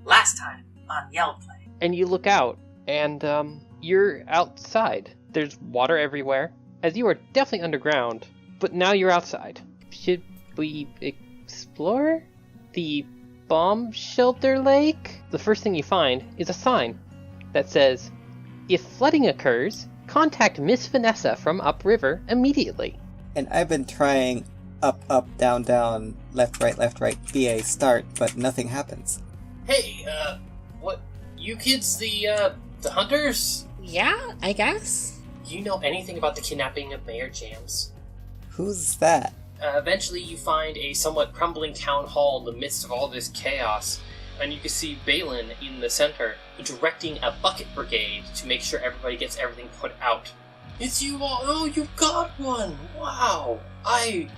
last time on Yeldplay. And you look out, and you're outside. There's water everywhere, as you are definitely underground, but now you're outside. Should we explore the bomb shelter lake? The first thing you find is a sign that says, "If flooding occurs, contact Miss Vanessa from upriver immediately." And I've been trying up, down, left, right, BA, start, but nothing happens. Hey, what? You kids the hunters? Yeah, I guess. Do you know anything about the kidnapping of Mayor Jams? Who's that? Eventually you find a somewhat crumbling town hall in the midst of all this chaos, and you can see Balin in the center, directing a bucket brigade to make sure everybody gets everything put out. It's you all! Oh, you got one! Wow! I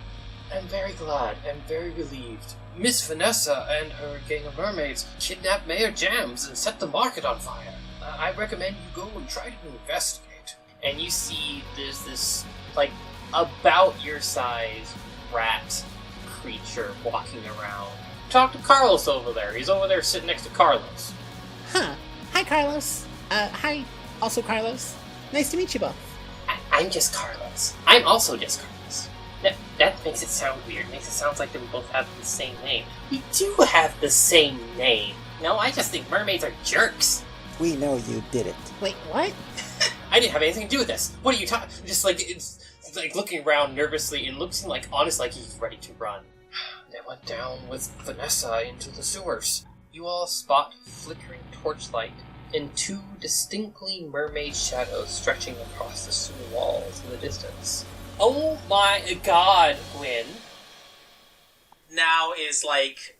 am very glad and very relieved. Miss Vanessa and her gang of mermaids kidnapped Mayor Jams and set the market on fire. I recommend you go and try to investigate. And you see there's this, like, about your size rat creature walking around. Talk to Carlos over there. He's over there sitting next to Carlos. Huh. Hi, Carlos. Hi, also Carlos. Nice to meet you both. I'm just Carlos. I'm also just Carlos. That makes it sound weird. It makes it sound like that we both have the same name. We do have the same name. No, I just think mermaids are jerks. We know you did it. Wait, what? I didn't have anything to do with this. What are you talking? Just like it's like looking around nervously and looking like honest, like he's ready to run. They went down with Vanessa into the sewers. You all spot flickering torchlight and two distinctly mermaid shadows stretching across the sewer walls in the distance. Oh my god, Gwyn. Now is like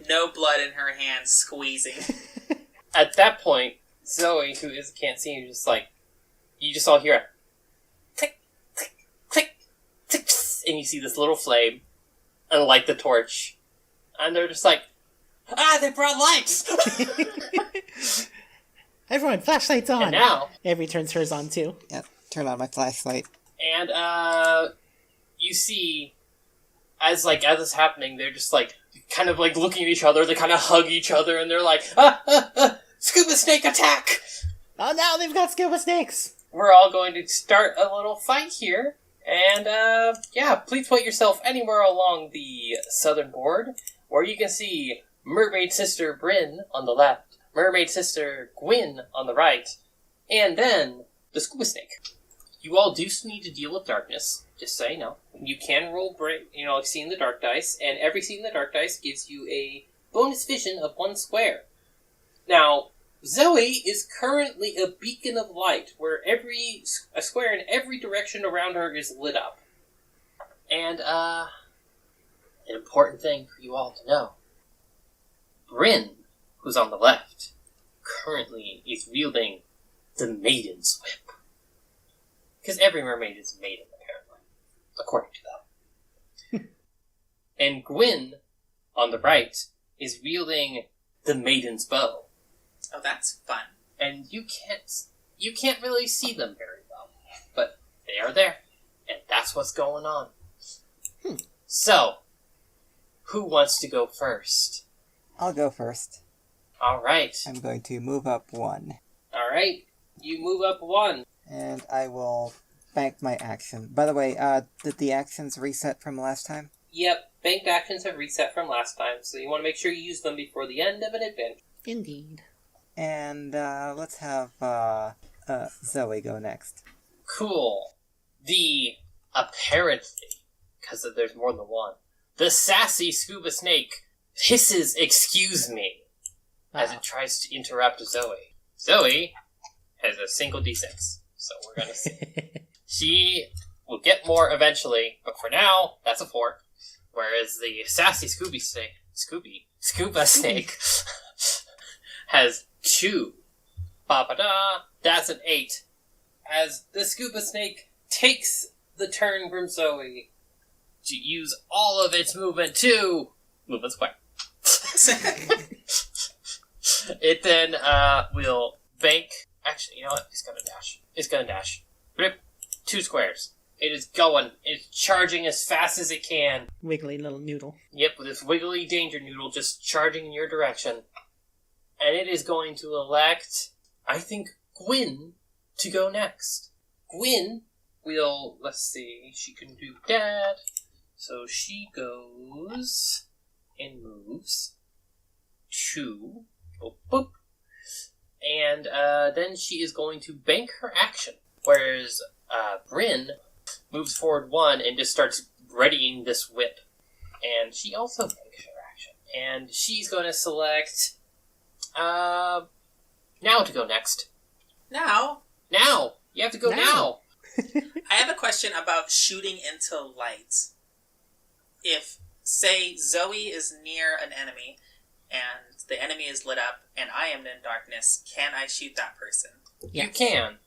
no blood in her hands squeezing. At that point, Zoe, who can't see you, just like, you just all hear a click, click, click, click, and you see this little flame, and light the torch, and they're just like, they brought lights! Everyone, flashlights on. And now... Every turns hers on, too. Yeah, turn on my flashlight. And, you see, as it's happening, they're just, like, kind of, like, looking at each other, they kind of hug each other, and they're like, scuba snake attack! Oh no, they've got scuba snakes! We're all going to start a little fight here, and, please put yourself anywhere along the southern board, where you can see Mermaid Sister Bryn on the left, Mermaid Sister Gwyn on the right, and then the scuba snake. You all do need to deal with darkness, just so you know. You can roll, see in the dark dice, and every see in the dark dice gives you a bonus vision of 1 square. Now, Zoe is currently a beacon of light, where a square in every direction around her is lit up. And, an important thing for you all to know. Bryn, who's on the left, currently is wielding the Maiden's Whip. Because every mermaid is a maiden, apparently. According to them. And Gwyn, on the right, is wielding the Maiden's Bow. Oh, that's fun. And you can't really see them very well. But they are there. And that's what's going on. So, who wants to go first? I'll go first. Alright. I'm going to move up 1. Alright. You move up 1. And I will bank my action. By the way, did the actions reset from last time? Yep, banked actions have reset from last time, so you want to make sure you use them before the end of an adventure. Indeed. And, let's have, Zoe go next. Cool. Apparently, because there's more than one, the sassy scuba snake hisses "excuse me" as it tries to interrupt Zoe. Zoe has a single d6, so we're gonna see. She will get more eventually, but for now, that's a 4. Whereas the sassy scuba snake has 2. Ba-ba-da, that's an 8. As the scuba snake takes the turn from Zoe to use all of its movement to move a square. It then will bank. Actually, you know what? It's gonna dash. Rip. 2 squares. It is going. It's charging as fast as it can. Wiggly little noodle. Yep, with this wiggly danger noodle just charging in your direction. And it is going to elect, I think, Gwyn to go next. Gwyn will, let's see, she can do that. So she goes and moves to, boop, boop. And then she is going to bank her action. Whereas Bryn moves forward 1 and just starts readying this whip. And she also banks her action. And she's going to select now to go next. Now, You have to go now. I have a question about shooting into light. If, say, Zoe is near an enemy, and the enemy is lit up, and I am in darkness, can I shoot that person? You can.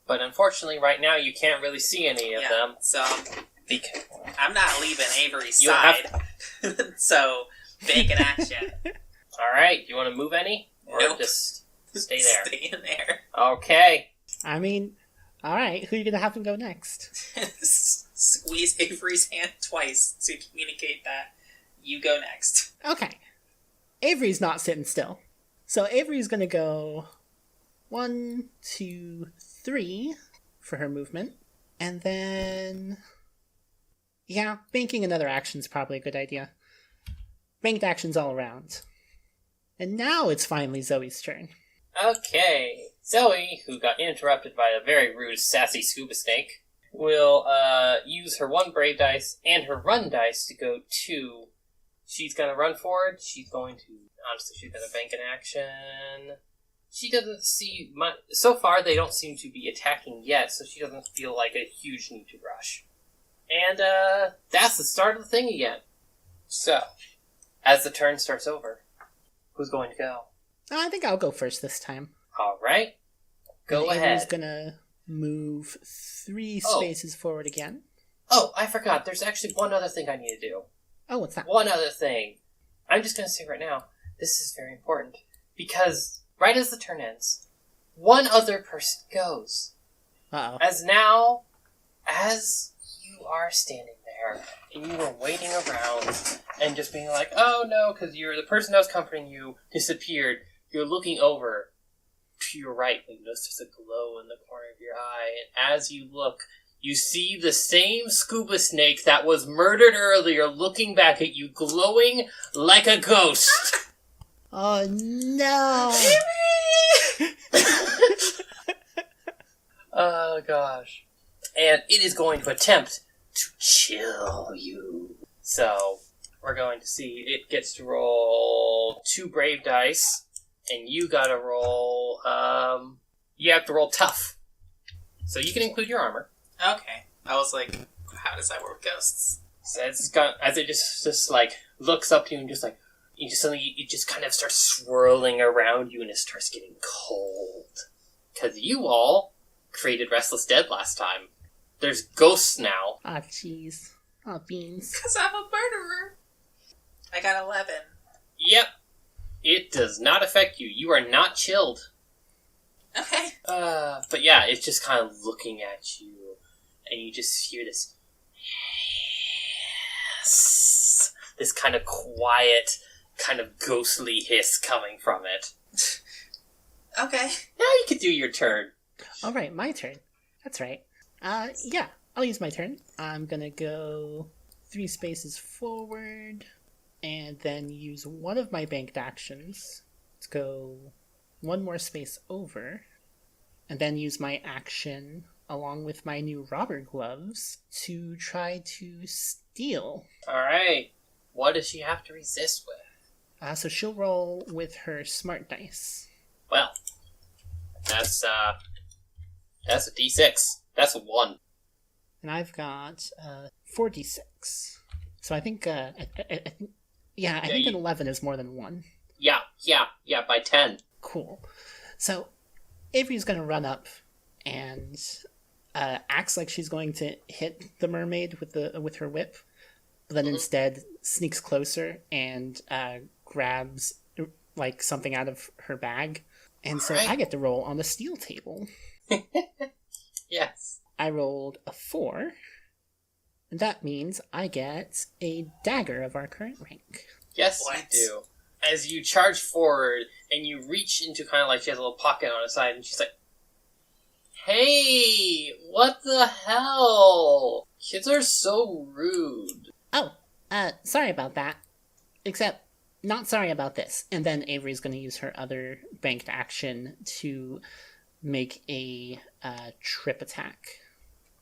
But unfortunately, right now, you can't really see any of them. So, Because I'm not leaving Avery's You side. So, bank an action. Alright, you want to move any? Or Nope. just stay there? Stay in there. Okay. I mean, alright, who are you gonna have him go next? Squeeze Avery's hand twice to communicate that you go next. Okay. Avery's not sitting still. So Avery's gonna go 1, 2, 3 for her movement. And then... yeah, banking another action's probably a good idea. Banked actions all around. And now it's finally Zoe's turn. Okay. Zoe, who got interrupted by a very rude, sassy scuba snake, will use her 1 brave dice and her run dice to go 2. She's going to run forward. She's going to... honestly, she's going to bank an action. She doesn't see much... so far, they don't seem to be attacking yet, so she doesn't feel like a huge need to rush. And that's the start of the thing again. So, as the turn starts over, who's going to go? I think I'll go first this time. Alright. Go And Avery's ahead. gonna move 3 Oh. spaces forward again. Oh, I forgot. There's actually one other thing I need to do. Oh, what's that? One other thing. I'm just going to say right now, this is very important. Because right as the turn ends, one other person goes. Uh-oh. As you are standing there, and you are waiting around, and just being like, oh no, because the person that was comforting you disappeared, you're looking over to your right, and you notice there's a glow in the corner of your eye, and as you look, you see the same scuba snake that was murdered earlier looking back at you, glowing like a ghost. Oh, no! Oh, gosh. And it is going to attempt to chill you. So, we're going to see. It gets to roll 2 brave dice, and you gotta roll, you have to roll tough. So you can include your armor. Okay. I was like, how does that work with ghosts? So as it just like, looks up to you and just like, suddenly it just kind of starts swirling around you and it starts getting cold. Because you all created Restless Dead last time. There's ghosts now. Ah, jeez. Oh, beans. Because I'm a murderer. I got 11. Yep. It does not affect you. You are not chilled. Okay. But yeah, it's just kind of looking at you. And you just hear this hiss. This kind of quiet, kind of ghostly hiss coming from it. Okay. Now you can do your turn. Alright, my turn. That's right. Yeah, I'll use my turn. I'm gonna go 3 spaces forward, and then use one of my banked actions to go 1 more space over, and then use my action along with my new robber gloves to try to steal. Alright. What does she have to resist with? So she'll roll with her smart dice. Well, that's a D6. That's a 1. And I've got 4d6. So I think, I think an 11 is more than 1. Yeah, by 10. Cool. So Avery's gonna run up and acts like she's going to hit the mermaid with her whip, but then instead sneaks closer and grabs like something out of her bag. And so Alright. I get to roll on the steel table. Yes. I rolled a 4, and that means I get a dagger of our current rank. Yes, What? you do. As you charge forward, and you reach into kind of like she has a little pocket on her side, and she's like, "Hey, what the hell? Kids are so rude." Oh, sorry about that. Except, not sorry about this. And then Avery's going to use her other banked action to make a trip attack.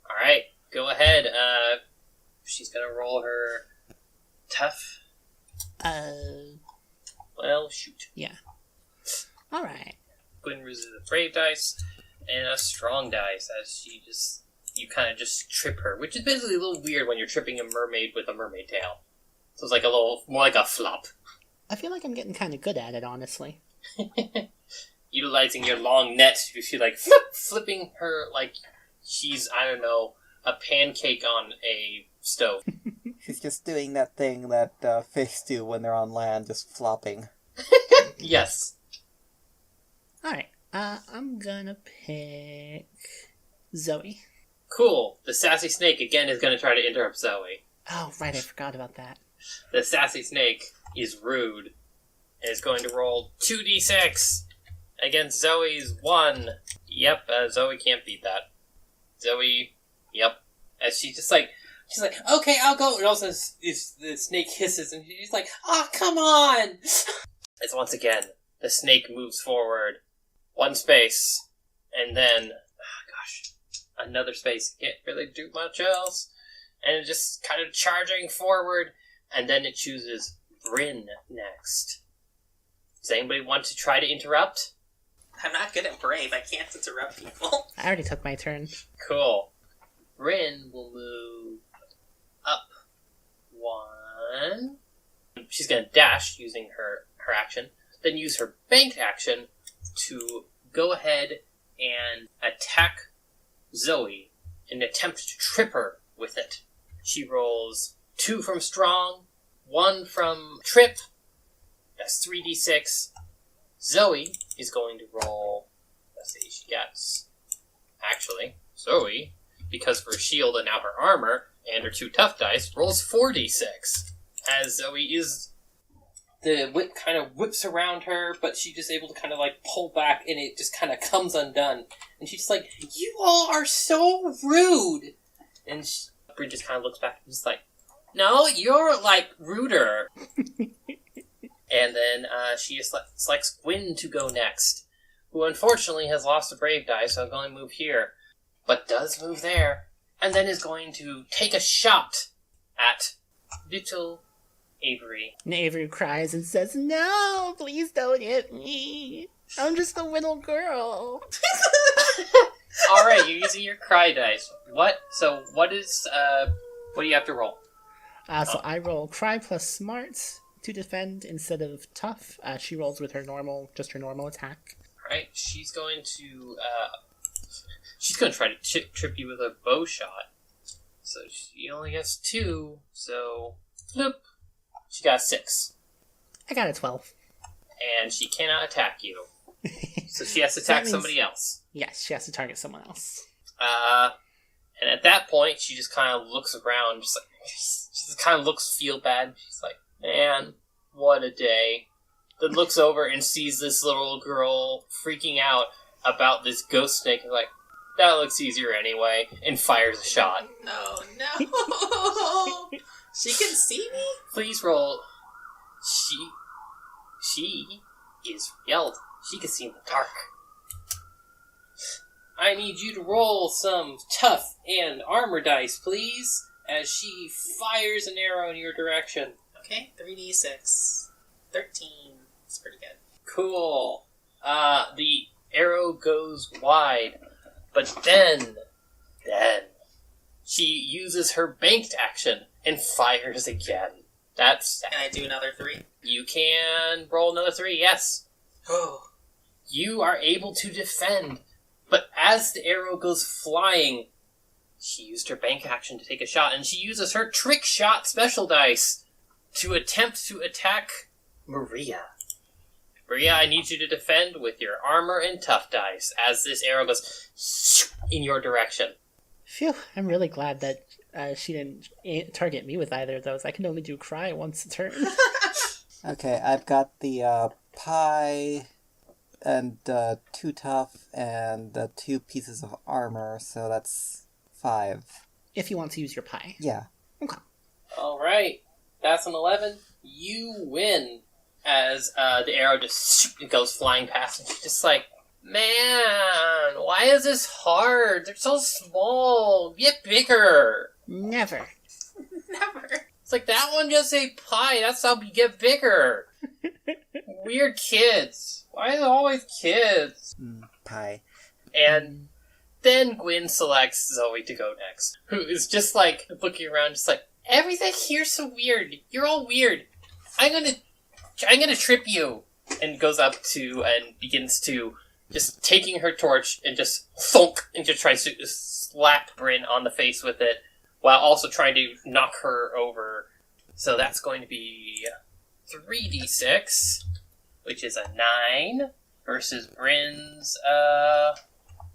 Alright, go ahead. She's gonna roll her tough. Well, shoot. Yeah. Alright. Gwyn uses a brave dice and a strong dice as you kind of just trip her, which is basically a little weird when you're tripping a mermaid with a mermaid tail. So it's like a little, more like a flop. I feel like I'm getting kind of good at it, honestly. Utilizing your long net, you feel like flipping her like she's, I don't know, a pancake on a stove. She's just doing that thing that fish do when they're on land, just flopping. Yes. Alright, I'm gonna pick Zoe. Cool. The sassy snake again is going to try to interrupt Zoe. Oh, right, I forgot about that. The sassy snake is rude and is going to roll 2d6 against Zoe's 1. Yep, Zoe can't beat that. Zoe, yep. As she's like, okay, I'll go. And also, the snake hisses, and she's like, oh, come on! As once again, the snake moves forward 1 space, and then, another space. Can't really do much else. And it just kind of charging forward, and then it chooses Bryn next. Does anybody want to try to interrupt? I'm not good at brave. I can't interrupt people. I already took my turn. Cool. Bryn will move up 1. She's going to dash using her action, then use her banked action to go ahead and attack Zoe and attempt to trip her with it. She rolls 2 from strong, 1 from trip. That's 3d6. Zoe is going to roll, let's see, she gets, actually, Zoe, because of her shield and now her armor, and her 2 tough dice, rolls 4d6. As Zoe is, the whip kind of whips around her, but she's just able to kind of like pull back, and it just kind of comes undone. And she's like, you all are so rude! And Bryn just kind of looks back and is like, no, you're like ruder. And then she just selects Gwyn to go next, who unfortunately has lost a brave die, so I'm going to move here, but does move there, and then is going to take a shot at little Avery. And Avery cries and says, no, please don't hit me. I'm just a little girl. Alright, you're using your cry dice. What do you have to roll? So I roll cry plus smart to defend instead of tough. She rolls with her normal attack. Alright, she's going to try to trip you with a bow shot. So she only gets 2, so flip. She got 6. I got a 12. And she cannot attack you. So she has to attack somebody else. Yes, she has to target someone else. And at that point, she just kind of looks around, she just kind of feel bad. She's like, man, what a day. Then looks over and sees this little girl freaking out about this ghost snake and like, that looks easier anyway, and fires a shot. No. She can see me? Please roll. She is Yeld. She can see in the dark. I need you to roll some tough and armor dice, please, as she fires an arrow in your direction. Okay, 3d6. 13. It's pretty good. Cool. The arrow goes wide, but then she uses her banked action and fires again. That's... Can I do another 3? You can roll another 3, yes. Oh. You are able to defend, but as the arrow goes flying, she used her bank action to take a shot, and she uses her trick shot special dice to attempt to attack Maria. Maria, I need you to defend with your armor and tough dice as this arrow goes in your direction. Phew, I'm really glad that she didn't target me with either of those. I can only do cry once a turn. Okay, I've got the pie and 2 tough, and 2 pieces of armor, so that's 5. If you want to use your pie. Yeah. Okay. Alright, that's an 11. You win as the arrow just goes flying past, and she's just like, man, why is this hard? They're so small. Get bigger. Never. Never. It's like, that one just a pie. That's how you get bigger. Weird kids. Why is it always kids? Pie. And then Gwyn selects Zoe to go next, who is just like looking around, just like, everything here's so weird. You're all weird. I'm gonna trip you. And goes up to and begins to just taking her torch and just thunk and just tries to slap Bryn on the face with it while also trying to knock her over. So that's going to be 3d6, which is a 9 versus Bryn's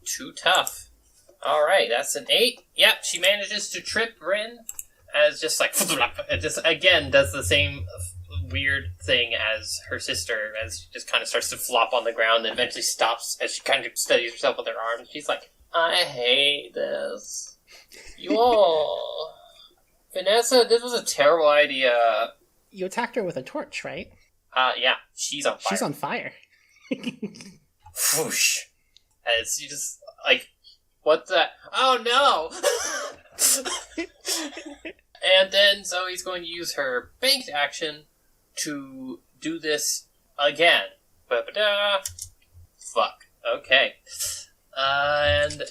2 tough. Alright, that's an 8. Yep, she manages to trip Bryn as just like, it just again does the same weird thing as her sister, as she just kind of starts to flop on the ground and eventually stops as she kind of steadies herself with her arms. She's like, I hate this. You all... Vanessa, this was a terrible idea. You attacked her with a torch, right? Yeah, she's on fire. She's on fire. Whoosh. As you just, like, what the... Oh no! And then Zoe's going to use her banked action to do this again. Ba-ba-da. Fuck. Okay. And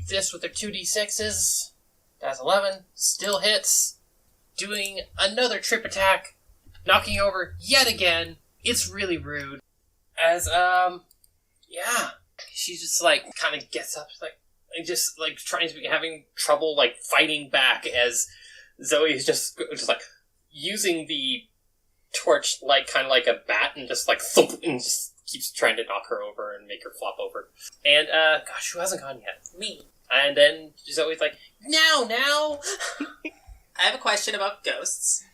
this with her 2d6s. That's 11. Still hits. Doing another trip attack. Knocking over yet again. It's really rude. As, yeah. She just, like, kind of gets up, like, and just, like, trying to be having trouble, like, fighting back as Zoe is just like, using the torch, like, kind of like a bat and just, like, thump, and just keeps trying to knock her over and make her flop over. And, gosh, who hasn't gone yet? Me. And then Zoe's like, now! I have a question about ghosts.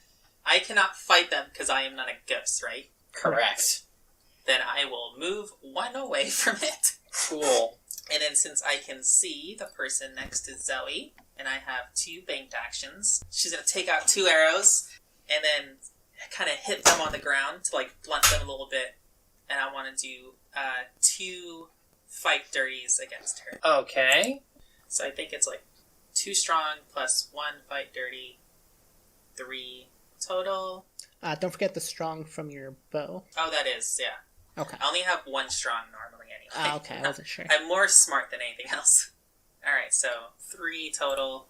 I cannot fight them because I am not a ghost, right? Correct. Then I will move one away from it. Cool. And then since I can see the person next to Zoe, and I have 2 banked actions, she's going to take out 2 arrows, and then kind of hit them on the ground to, like, blunt them a little bit. And I want to do 2 fight dirties against her. Okay. So I think it's, like, 2 strong plus 1 fight dirty, 3 total. Don't forget the strong from your bow. Oh, that is, yeah. Okay. I only have 1 strong normally anyway. Okay, I wasn't sure. I'm more smart than anything else. Alright, so 3 total.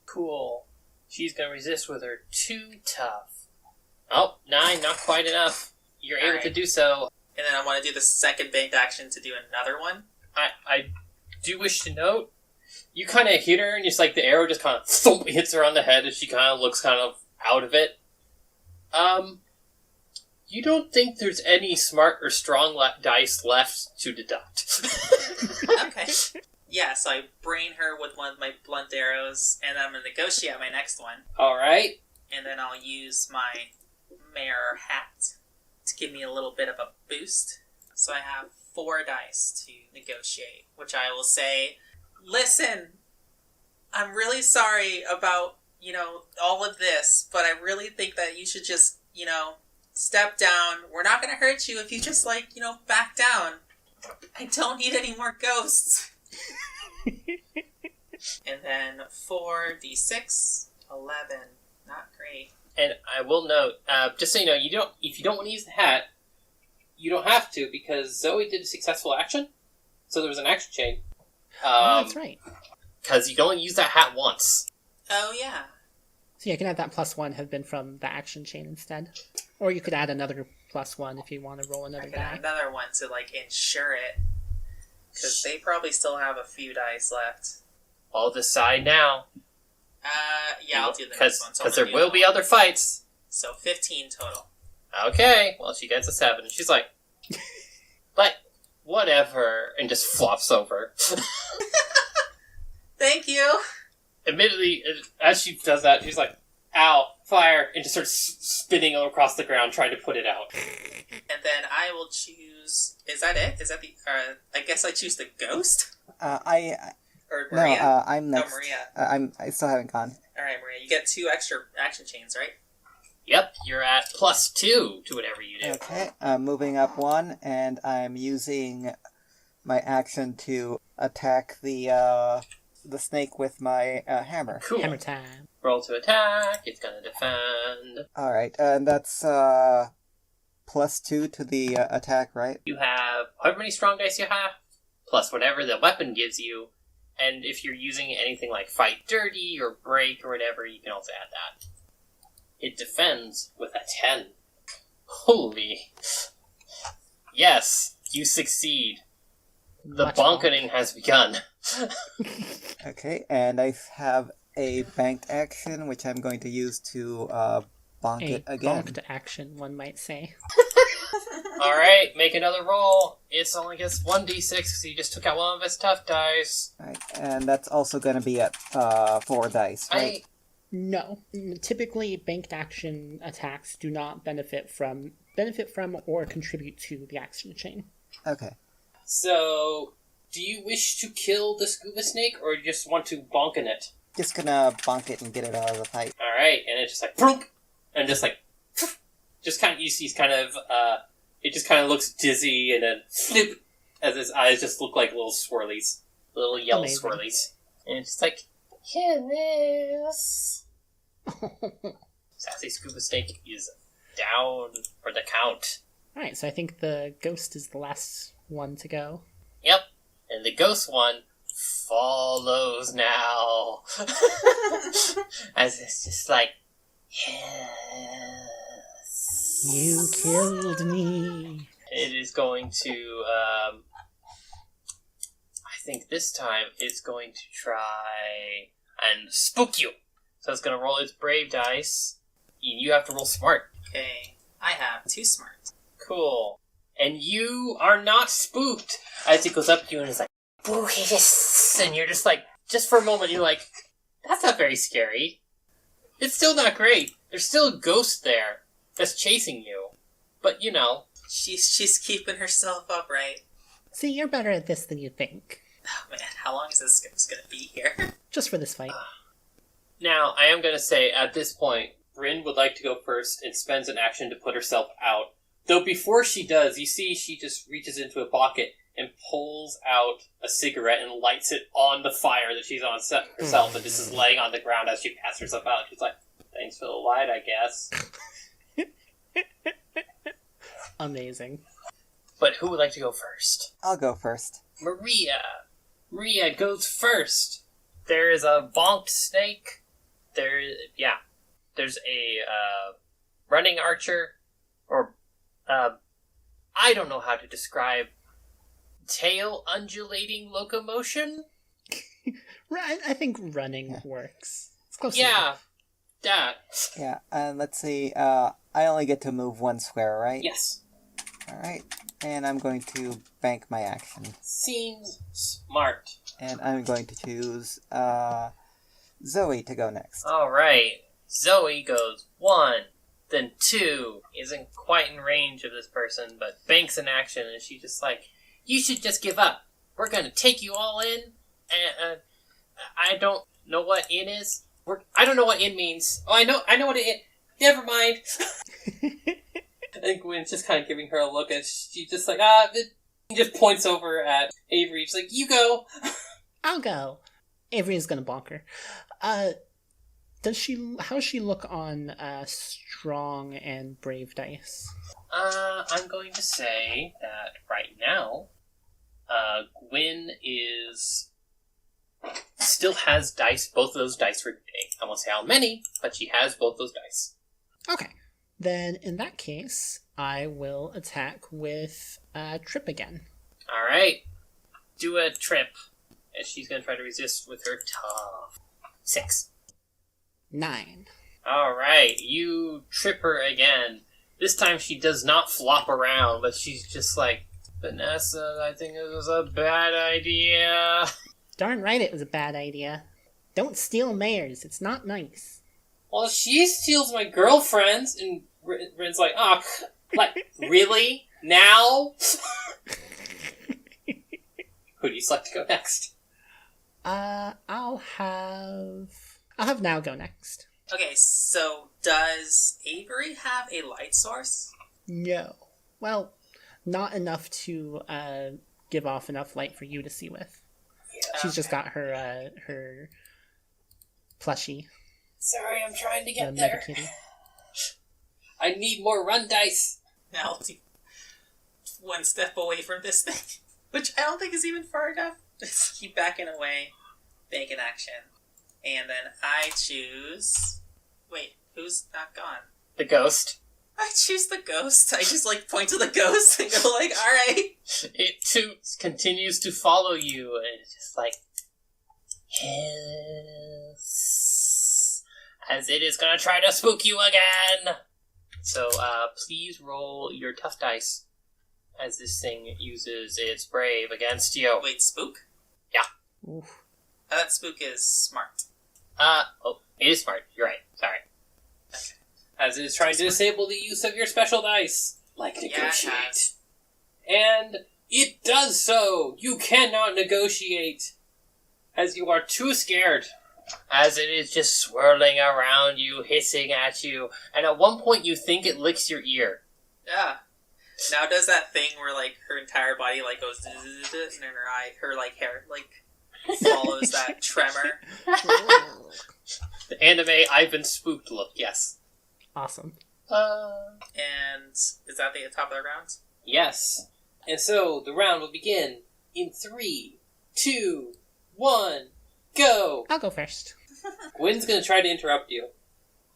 Cool. She's gonna resist with her 2 tough. Oh, 9, not quite enough. You're able to do so. And then I want to do the second banked action to do another one. I do wish to note, you kind of hit her and just like the arrow just kind of thump, hits her on the head as she kind of looks kind of out of it. You don't think there's any smart or strong dice left to deduct. Okay. Yeah, so I brain her with one of my blunt arrows, and I'm going to negotiate my next one. Alright. And then I'll use my mirror hat to give me a little bit of a boost. So I have 4 dice to negotiate, which I will say, listen, I'm really sorry about, all of this, but I really think that you should just, step down. We're not going to hurt you if you just, back down. I don't need any more ghosts. And then 4d6, 11. Not great. And I will note, just so you know, if you don't want to use the hat, you don't have to, because Zoe did a successful action, so there was an action chain. That's right. Because you can only use that hat once. Oh, yeah. So you can add that +1 have been from the action chain instead. Or you could add another +1 if you want to roll another I could add die. another one to, ensure it. Because they probably still have a few dice left. I'll decide now. Yeah, I'll do the next one. So Because there will be other fights. So 15 total. Okay, well, she gets a 7. And she's like, but whatever, and just flops over. Thank you! Admittedly, as she does that, she's like, ow, fire, and just starts spinning across the ground trying to put it out. And then I will choose choose... Is that it? Is that the... I guess I choose the ghost? Or Maria? No, I'm next. Oh, Maria. I still haven't gone. Alright, Maria, you get 2 extra action chains, right? Yep, you're at +2 to whatever you do. Okay, I'm moving up 1, and I'm using my action to attack the snake with my hammer. Cool. Hammer time. Roll to attack. It's gonna defend. Alright, and that's +2 to the attack, right? You have however many strong dice you have, plus whatever the weapon gives you. And if you're using anything like Fight Dirty or Break or whatever, you can also add that. It defends with a 10. Holy. Yes, you succeed. The Much bonketing has begun. Okay, and I have a banked action, which I'm going to use to bonk A it again. bonked action, one might say. Alright, make another roll. It's only gets 1d6 because you just took out one of its tough dice. Right, and that's also going to be at 4 dice, right? No. Typically, banked action attacks do not benefit from or contribute to the action chain. Okay. So, do you wish to kill the scuba snake or you just want to bonk in it? Just gonna bonk it and get it out of the fight. Alright, and it's just like, "Vroom!" And just like, just kind of, you see kind of, it just kind of looks dizzy and then flip, as his eyes just look like little swirlies. Little yellow Amazing. swirlies. And it's just like, kill this. Sassy Scuba Snake is down for the count. Alright, so I think the ghost is the last one to go. Yep, and the ghost one follows now. As it's just like, yes. You killed me. It is going to, I think this time it's going to try and spook you. So it's going to roll its brave dice. You have to roll smart. Okay, I have 2 smart. Cool. And you are not spooked as it goes up to you and is like, "Boo-hiss," and you're just like, just for a moment, you're like, that's not very scary. It's still not great. There's still a ghost there that's chasing you. But, you know. She's keeping herself upright. See, you're better at this than you think. Oh man, how long is this gonna be here? Just for this fight. Now, I am going to say, at this point, Bryn would like to go first and spends an action to put herself out. Though before she does, you see she just reaches into a pocket and pulls out a cigarette and lights it on the fire that she's on herself and just is laying on the ground as she passes herself out. She's like, thanks for the light, I guess. Amazing. But who would like to go first? I'll go first. Maria. Maria goes first. There is a bonked snake. There's a running archer, or I don't know how to describe tail undulating locomotion. I think running works. It's close Yeah, enough. that. Yeah, and let's see, I only get to move 1 square, right? Yes, Alright, and I'm going to bank my action. seems smart. And I'm going to choose Zoe to go next. All right, Zoe goes 1, then 2. Isn't quite in range of this person, but banks an action, and she's just like, "You should just give up. We're gonna take you all in." And I don't know what "in" is. I don't know what "in" means. Oh, I know what it. Never mind. I think Gwen's just kind of giving her a look, and she's just like, He just points over at Avery. She's like, "You go." I'll go. Avery's gonna bonk her. How's she look on strong and brave dice? I'm going to say that right now, Gwen still has dice, both of those dice remaining. I won't say how many, but she has both those dice. Okay. Then, in that case, I will attack with Trip again. Alright. Do a trip. And she's going to try to resist with her tough. 6. 9. Alright. You trip her again. This time she does not flop around, but she's just like, "Vanessa, I think it was a bad idea." Darn right it was a bad idea. Don't steal mares. It's not nice. "Well, she steals my girlfriends," and Ren's like, "Oh, like, really?" Now? Who do you select to go next? I'll have Now go next. Okay, so does Avery have a light source? No. Well, not enough to give off enough light for you to see with. Yeah. She's just got her plushie. Sorry, I'm trying to get the there. Mega Kitty. I need more run dice. Now I'll do one step away from this thing, which I don't think is even far enough. Just keep backing away, make an action, and then I choose... Wait, who's not gone? The ghost. I choose the ghost. I just, point to the ghost and go alright. It too continues to follow you, and it's just yes, as it is gonna try to spook you again. So, please roll your tough dice, as this thing uses its brave against you. Wait, spook? Yeah. Oof. I thought spook is smart. It is smart. You're right. Sorry. Okay. As it is trying to disable the use of your special dice. Like negotiate. And it does so! You cannot negotiate, as you are too scared. As it is just swirling around you, hissing at you, and at one point you think it licks your ear. Yeah. Now does that thing where, her entire body, goes... And then her hair, follows that tremor. The anime I've been spooked look, yes. Awesome. And is that the top of the round? Yes. And so the round will begin in 3, 2, 1, go! I'll go first. Gwen's gonna try to interrupt you.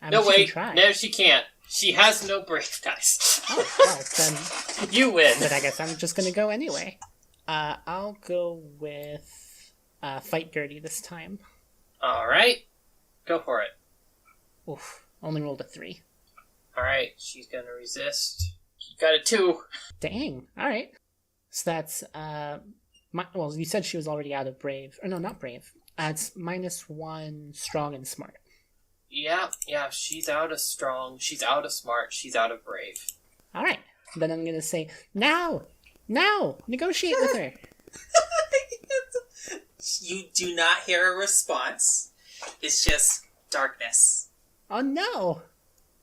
She Wait. can try. No, she can't. She has no brave dice. Oh, well, then... You win. But I guess I'm just gonna go anyway. I'll go with Fight Dirty this time. Alright. Go for it. Oof. Only rolled a 3. Alright, she's gonna resist. You got a 2. Dang. Alright. So that's, well, you said she was already out of Brave. Or no, not Brave. It's -1 Strong and Smart. Yeah, she's out of strong, she's out of smart, she's out of brave. Alright. Then I'm gonna say, now! Negotiate with her! You do not hear a response. It's just darkness. Oh no!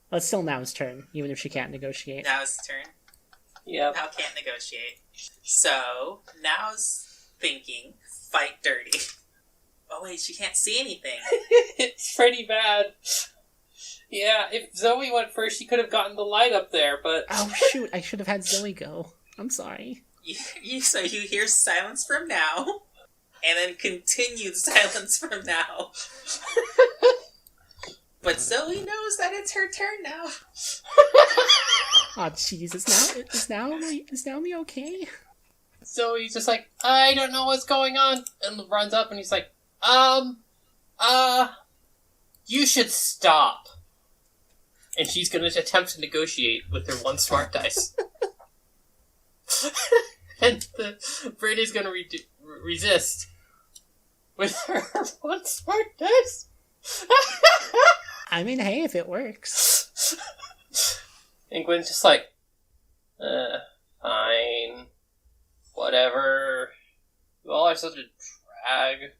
Well, it's still Now's turn, even if she can't negotiate. Now's the turn. Yep. Now can't negotiate. So, now's thinking, fight dirty. Oh wait, she can't see anything. It's pretty bad. Yeah, if Zoe went first, she could have gotten the light up there, but... Oh shoot, I should have had Zoe go. I'm sorry. So you hear silence from Now, and then continued silence from Now. But Zoe knows that it's her turn now. Oh jeez, is now me okay? Zoe's just like, I don't know what's going on, and runs up and he's like, you should stop. And she's gonna attempt to negotiate with her 1 smart dice. And Brady's gonna resist with her 1 smart dice. I mean, hey, if it works. And Gwen's just like, fine. Whatever. You all are such a drag.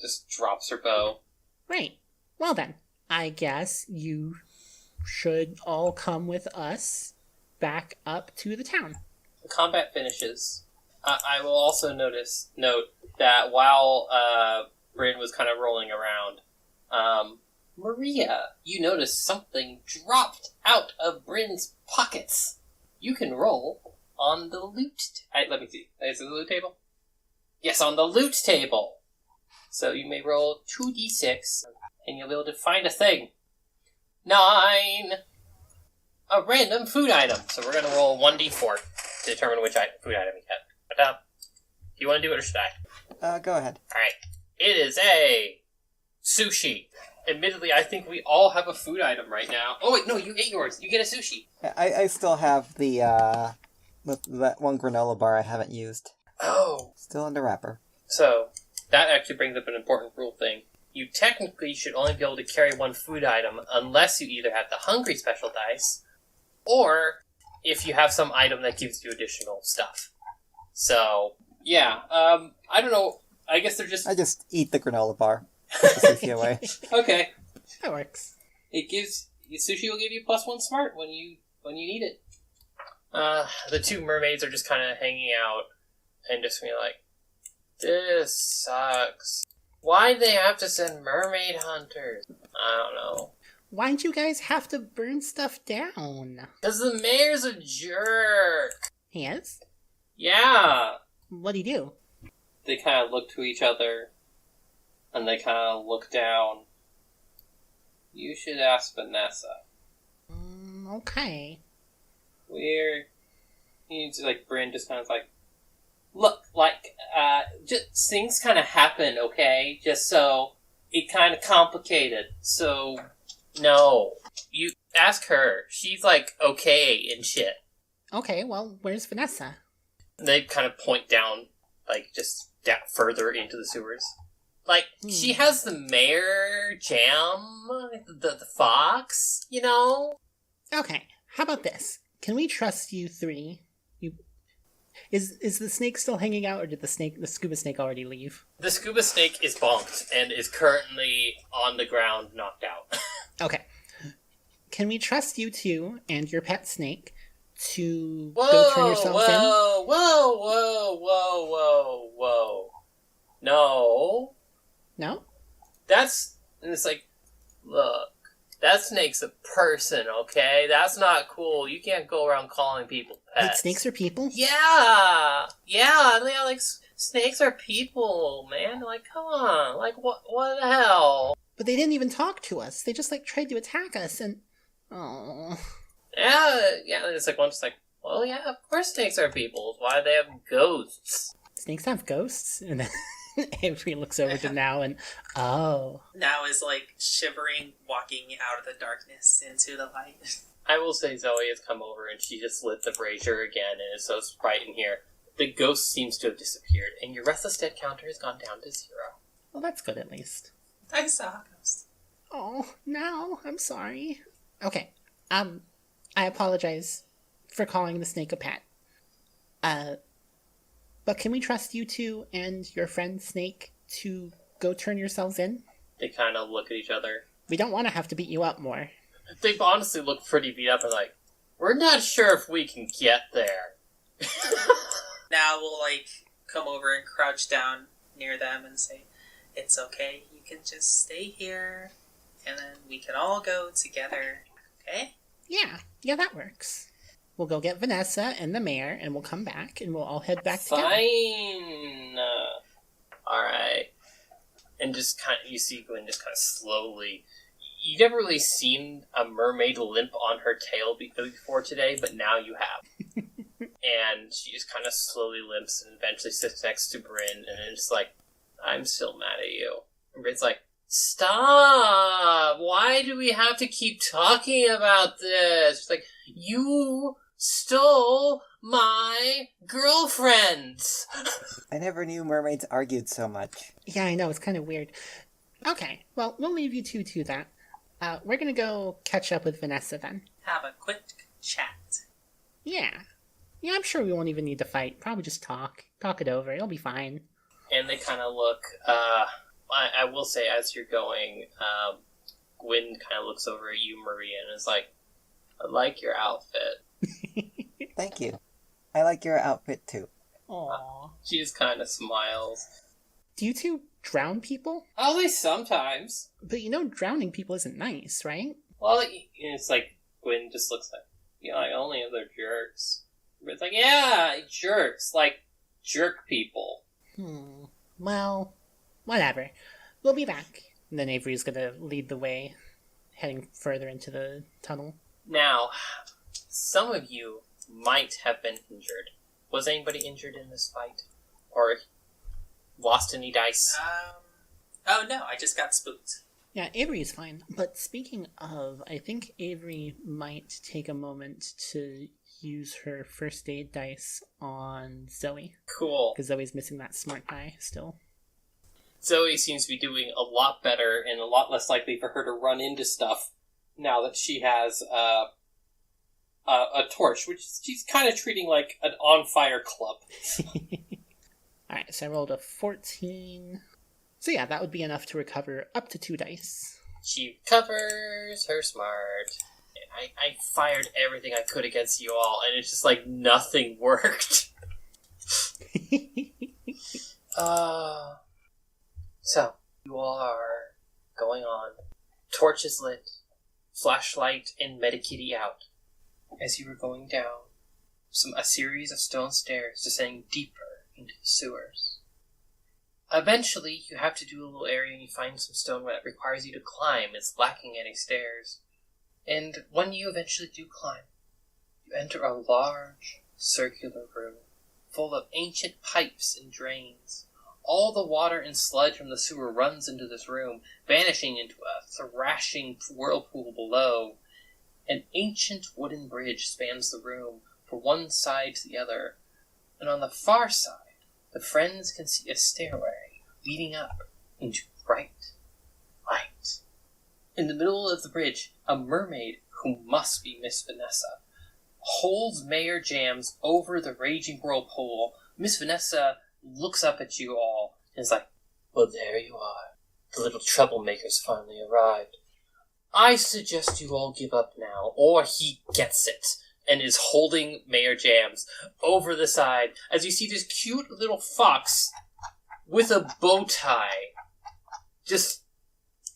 Just drops her bow. Right. Well then, I guess you should all come with us back up to the town. The combat finishes. I will also note that while Bryn was kind of rolling around, Maria, you notice something dropped out of Bryn's pockets. You can roll on the loot... let me see. Is it the loot table? Yes, on the loot table. So you may roll 2d6, and you'll be able to find a thing. 9! A random food item. So we're going to roll 1d4 to determine which food item you get. But, do you want to do it or should I? Go ahead. Alright. It is a sushi. Admittedly, I think we all have a food item right now. Oh wait, no, you ate yours. You get a sushi. I still have that one granola bar I haven't used. Oh. Still in the wrapper. So, that actually brings up an important rule thing. You technically should only be able to carry 1 food item unless you either have the hungry special dice, or if you have some item that gives you additional stuff. So, yeah, I don't know. I guess they're just... I just eat the granola bar. Put the sushi away. Okay. That works. It gives... Sushi will give you +1 smart when you need it. The two mermaids are just kind of hanging out and just being like, this sucks. Why'd they have to send mermaid hunters? I don't know. Why'd you guys have to burn stuff down? Because the mayor's a jerk. He is? Yeah. What'd he do? They kind of look to each other, and they kind of look down. You should ask Vanessa. Okay. Bryn just kind of like, look, just things kind of happen, okay? Just so, it kind of complicated, so, no. You ask her. She's okay and shit. Okay, well, where's Vanessa? They kind of point down, just down further into the sewers. She has the mayor jam, the fox, you know? Okay, how about this? Can we trust you three? Is the snake still hanging out, or did the scuba snake already leave? The scuba snake is bonked and is currently on the ground, knocked out. Okay. Can we trust you two and your pet snake to Whoa, go turn yourselves in? Whoa. No. No? And it's look, that snake's a person, okay? That's not cool. You can't go around calling people pets. Wait, snakes are people? Yeah, snakes are people, man. Come on, what the hell? But they didn't even talk to us. They just tried to attack us and... Oh. Yeah, and it's one's well, yeah, of course snakes are people. Why do they have ghosts? Snakes have ghosts? And then Avery looks over to Now and, oh. Now is shivering, walking out of the darkness into the light. I will say Zoe has come over and she just lit the brazier again and is so bright in here. The ghost seems to have disappeared and your restless dead counter has gone down to 0. Well, that's good at least. I saw a ghost. Oh, Now, I'm sorry. Okay, I apologize for calling the snake a pet. But can we trust you two and your friend Snake to go turn yourselves in? They kind of look at each other. We don't want to have to beat you up more. They honestly look pretty beat up and we're not sure if we can get there. Now we'll come over and crouch down near them and say, it's okay, you can just stay here, and then we can all go together, okay? Yeah, that works. We'll go get Vanessa and the mayor, and we'll come back, and we'll all head back together. Fine. Alright. And just you see Gwen just kind of slowly... You've never really seen a mermaid limp on her tail before today, but now you have. And she just kind of slowly limps and eventually sits next to Bryn, and it's I'm still mad at you. And Bryn's stop! Why do we have to keep talking about this? It's you stole my girlfriend! I never knew mermaids argued so much. Yeah, I know, it's kind of weird. Okay, well, we'll leave you two to that. We're gonna go catch up with Vanessa then. Have a quick chat. Yeah, I'm sure we won't even need to fight. Probably just talk it over. It'll be fine. And they kind of look, I will say, as you're going, Gwen kind of looks over at you, Maria, and is I like your outfit. Thank you. I like your outfit too. Aww. She just kind of smiles. Do you two drown people? At least sometimes. But drowning people isn't nice, right? Well, it's Gwen just looks only other jerks. It's yeah, jerks. Jerk people. Well, whatever. We'll be back. And then Avery's gonna lead the way, heading further into the tunnel. Now, some of you might have been injured. Was anybody injured in this fight? Or lost any dice? Oh no, I just got spooked. Yeah, Avery's fine. But speaking of, I think Avery might take a moment to use her first aid dice on Zoe. Cool. Because Zoe's missing that smart die still. Zoe seems to be doing a lot better and a lot less likely for her to run into stuff now that she has a torch, which she's kind of treating like an on-fire club. Alright, so I rolled a 14. So yeah, that would be enough to recover up to 2 dice. She covers her smart. I fired everything I could against you all, and it's just like nothing worked. So, you all are going on. Torch is lit, flashlight and Medikitty out. As you were going down, a series of stone stairs descending deeper into the sewers. Eventually, you have to do a little area and you find some stone that requires you to climb. It's lacking any stairs. And when you eventually do climb, you enter a large, circular room full of ancient pipes and drains. All the water and sludge from the sewer runs into this room, vanishing into a thrashing whirlpool below. An ancient wooden bridge spans the room from one side to the other, and on the far side, the friends can see a stairway leading up into bright light. In the middle of the bridge, a mermaid, who must be Miss Vanessa, holds Mayor Jams over the raging whirlpool. Miss Vanessa looks up at you all and is like, "Well, there you are. The little troublemakers finally arrived. I suggest you all give up now, or he gets it," and is holding Mayor Jams over the side as you see this cute little fox with a bow tie, just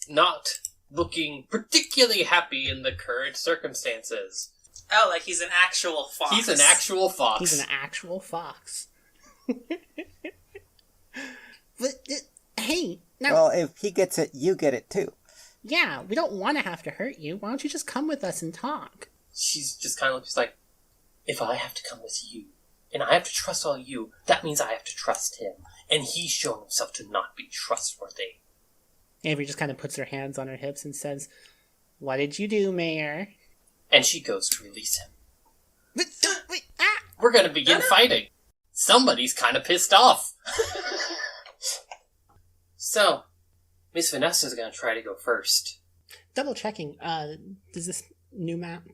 not looking particularly happy in the current circumstances. Oh, like he's an actual fox. He's an actual fox. He's an actual fox. But, hey, no. Well, if he gets it, you get it too. Yeah, we don't want to have to hurt you. Why don't you just come with us and talk? She's just kind of like, if I have to come with you, and I have to trust all you, that means I have to trust him. And he's shown himself to not be trustworthy. Avery just kind of puts her hands on her hips and says, "What did you do, Mayor?" And she goes to release him. Wait, ah! We're gonna begin fighting. Somebody's kind of pissed off. So, Miss Vanessa's gonna try to go first. Double checking, does this new map,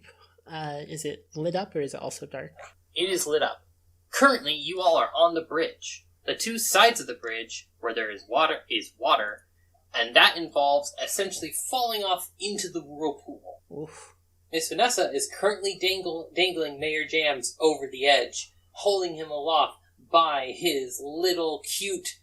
is it lit up or is it also dark? It is lit up. Currently, you all are on the bridge. The two sides of the bridge, where there is water, and that involves essentially falling off into the whirlpool. Oof. Miss Vanessa is currently dangling Mayor Jams over the edge, holding him aloft by his little cute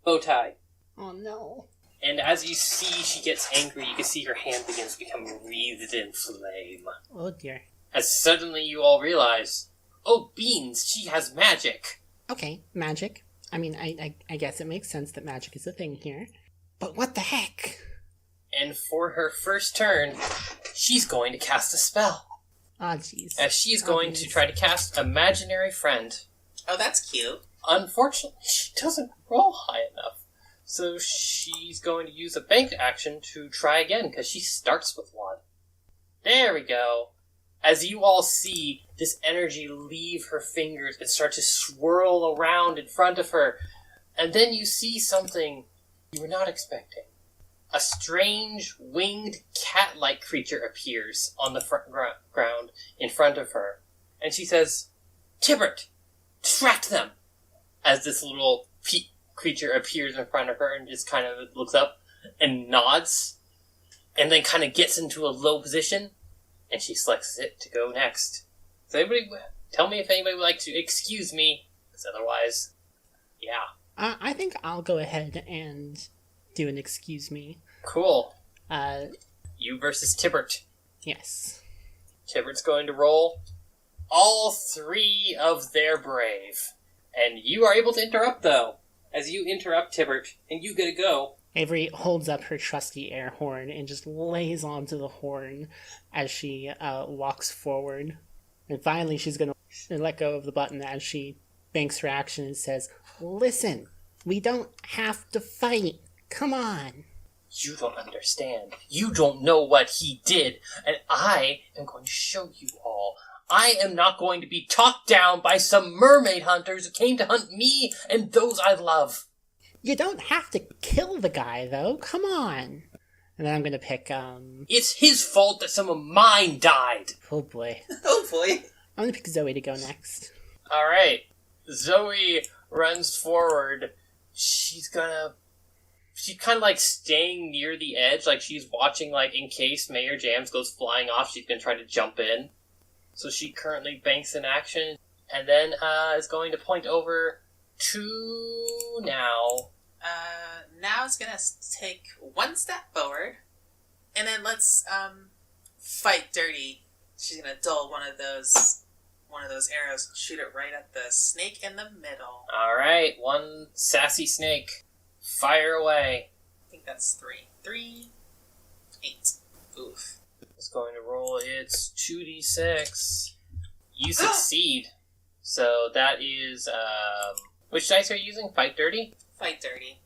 bow tie. Oh no. And as you see she gets angry, you can see her hand begins to become wreathed in flame. Oh dear. As suddenly you all realize, oh beans, she has magic! Okay, magic. I mean, I guess it makes sense that magic is a thing here. But what the heck? And for her first turn, she's going to cast a spell. Ah, jeez. As she is going to try to cast Imaginary Friend. Oh, that's cute. Unfortunately, she doesn't roll high enough. So she's going to use a banked action to try again, because she starts with one. There we go. As you all see this energy leave her fingers and start to swirl around in front of her, and then you see something you were not expecting. A strange, winged, cat-like creature appears on the ground in front of her, and she says, "Tibbert, distract them!" As this little creature appears in front of her and just kind of looks up and nods, and then kind of gets into a low position, and she selects it to go next. So anybody, tell me if anybody would like to excuse me, because otherwise, yeah. I think I'll go ahead and do an excuse me. Cool. Uh, You versus Tibbert. yes. Tibbert's going to roll all three of their brave. And you are able to interrupt, though. As you interrupt Tibbert, and you get to go. Avery holds up her trusty air horn and just lays onto the horn as she walks forward. And finally she's going to let go of the button as she banks her action and says, "Listen, we don't have to fight. Come on." You don't understand. You don't know what he did, and I am going to show you all. I am not going to be talked down by some mermaid hunters who came to hunt me and those I love. You don't have to kill the guy, though. Come on. And then I'm gonna pick, It's his fault that some of mine died. oh boy. Oh boy. I'm gonna pick Zoe to go next. Alright. Zoe runs forward. She's kind of like staying near the edge, like she's watching, like, in case Mayor Jams goes flying off, she's gonna try to jump in. So she currently banks an action, and then is going to point over to now. Now is gonna take one step forward, and then let's fight dirty. She's gonna dull one of those arrows and shoot it right at the snake in the middle. Alright, one sassy snake. Fire away. I think that's 3. 3, 8. Oof. It's going to roll its 2d6. You succeed. So that is, which dice are you using? Fight dirty? Fight dirty.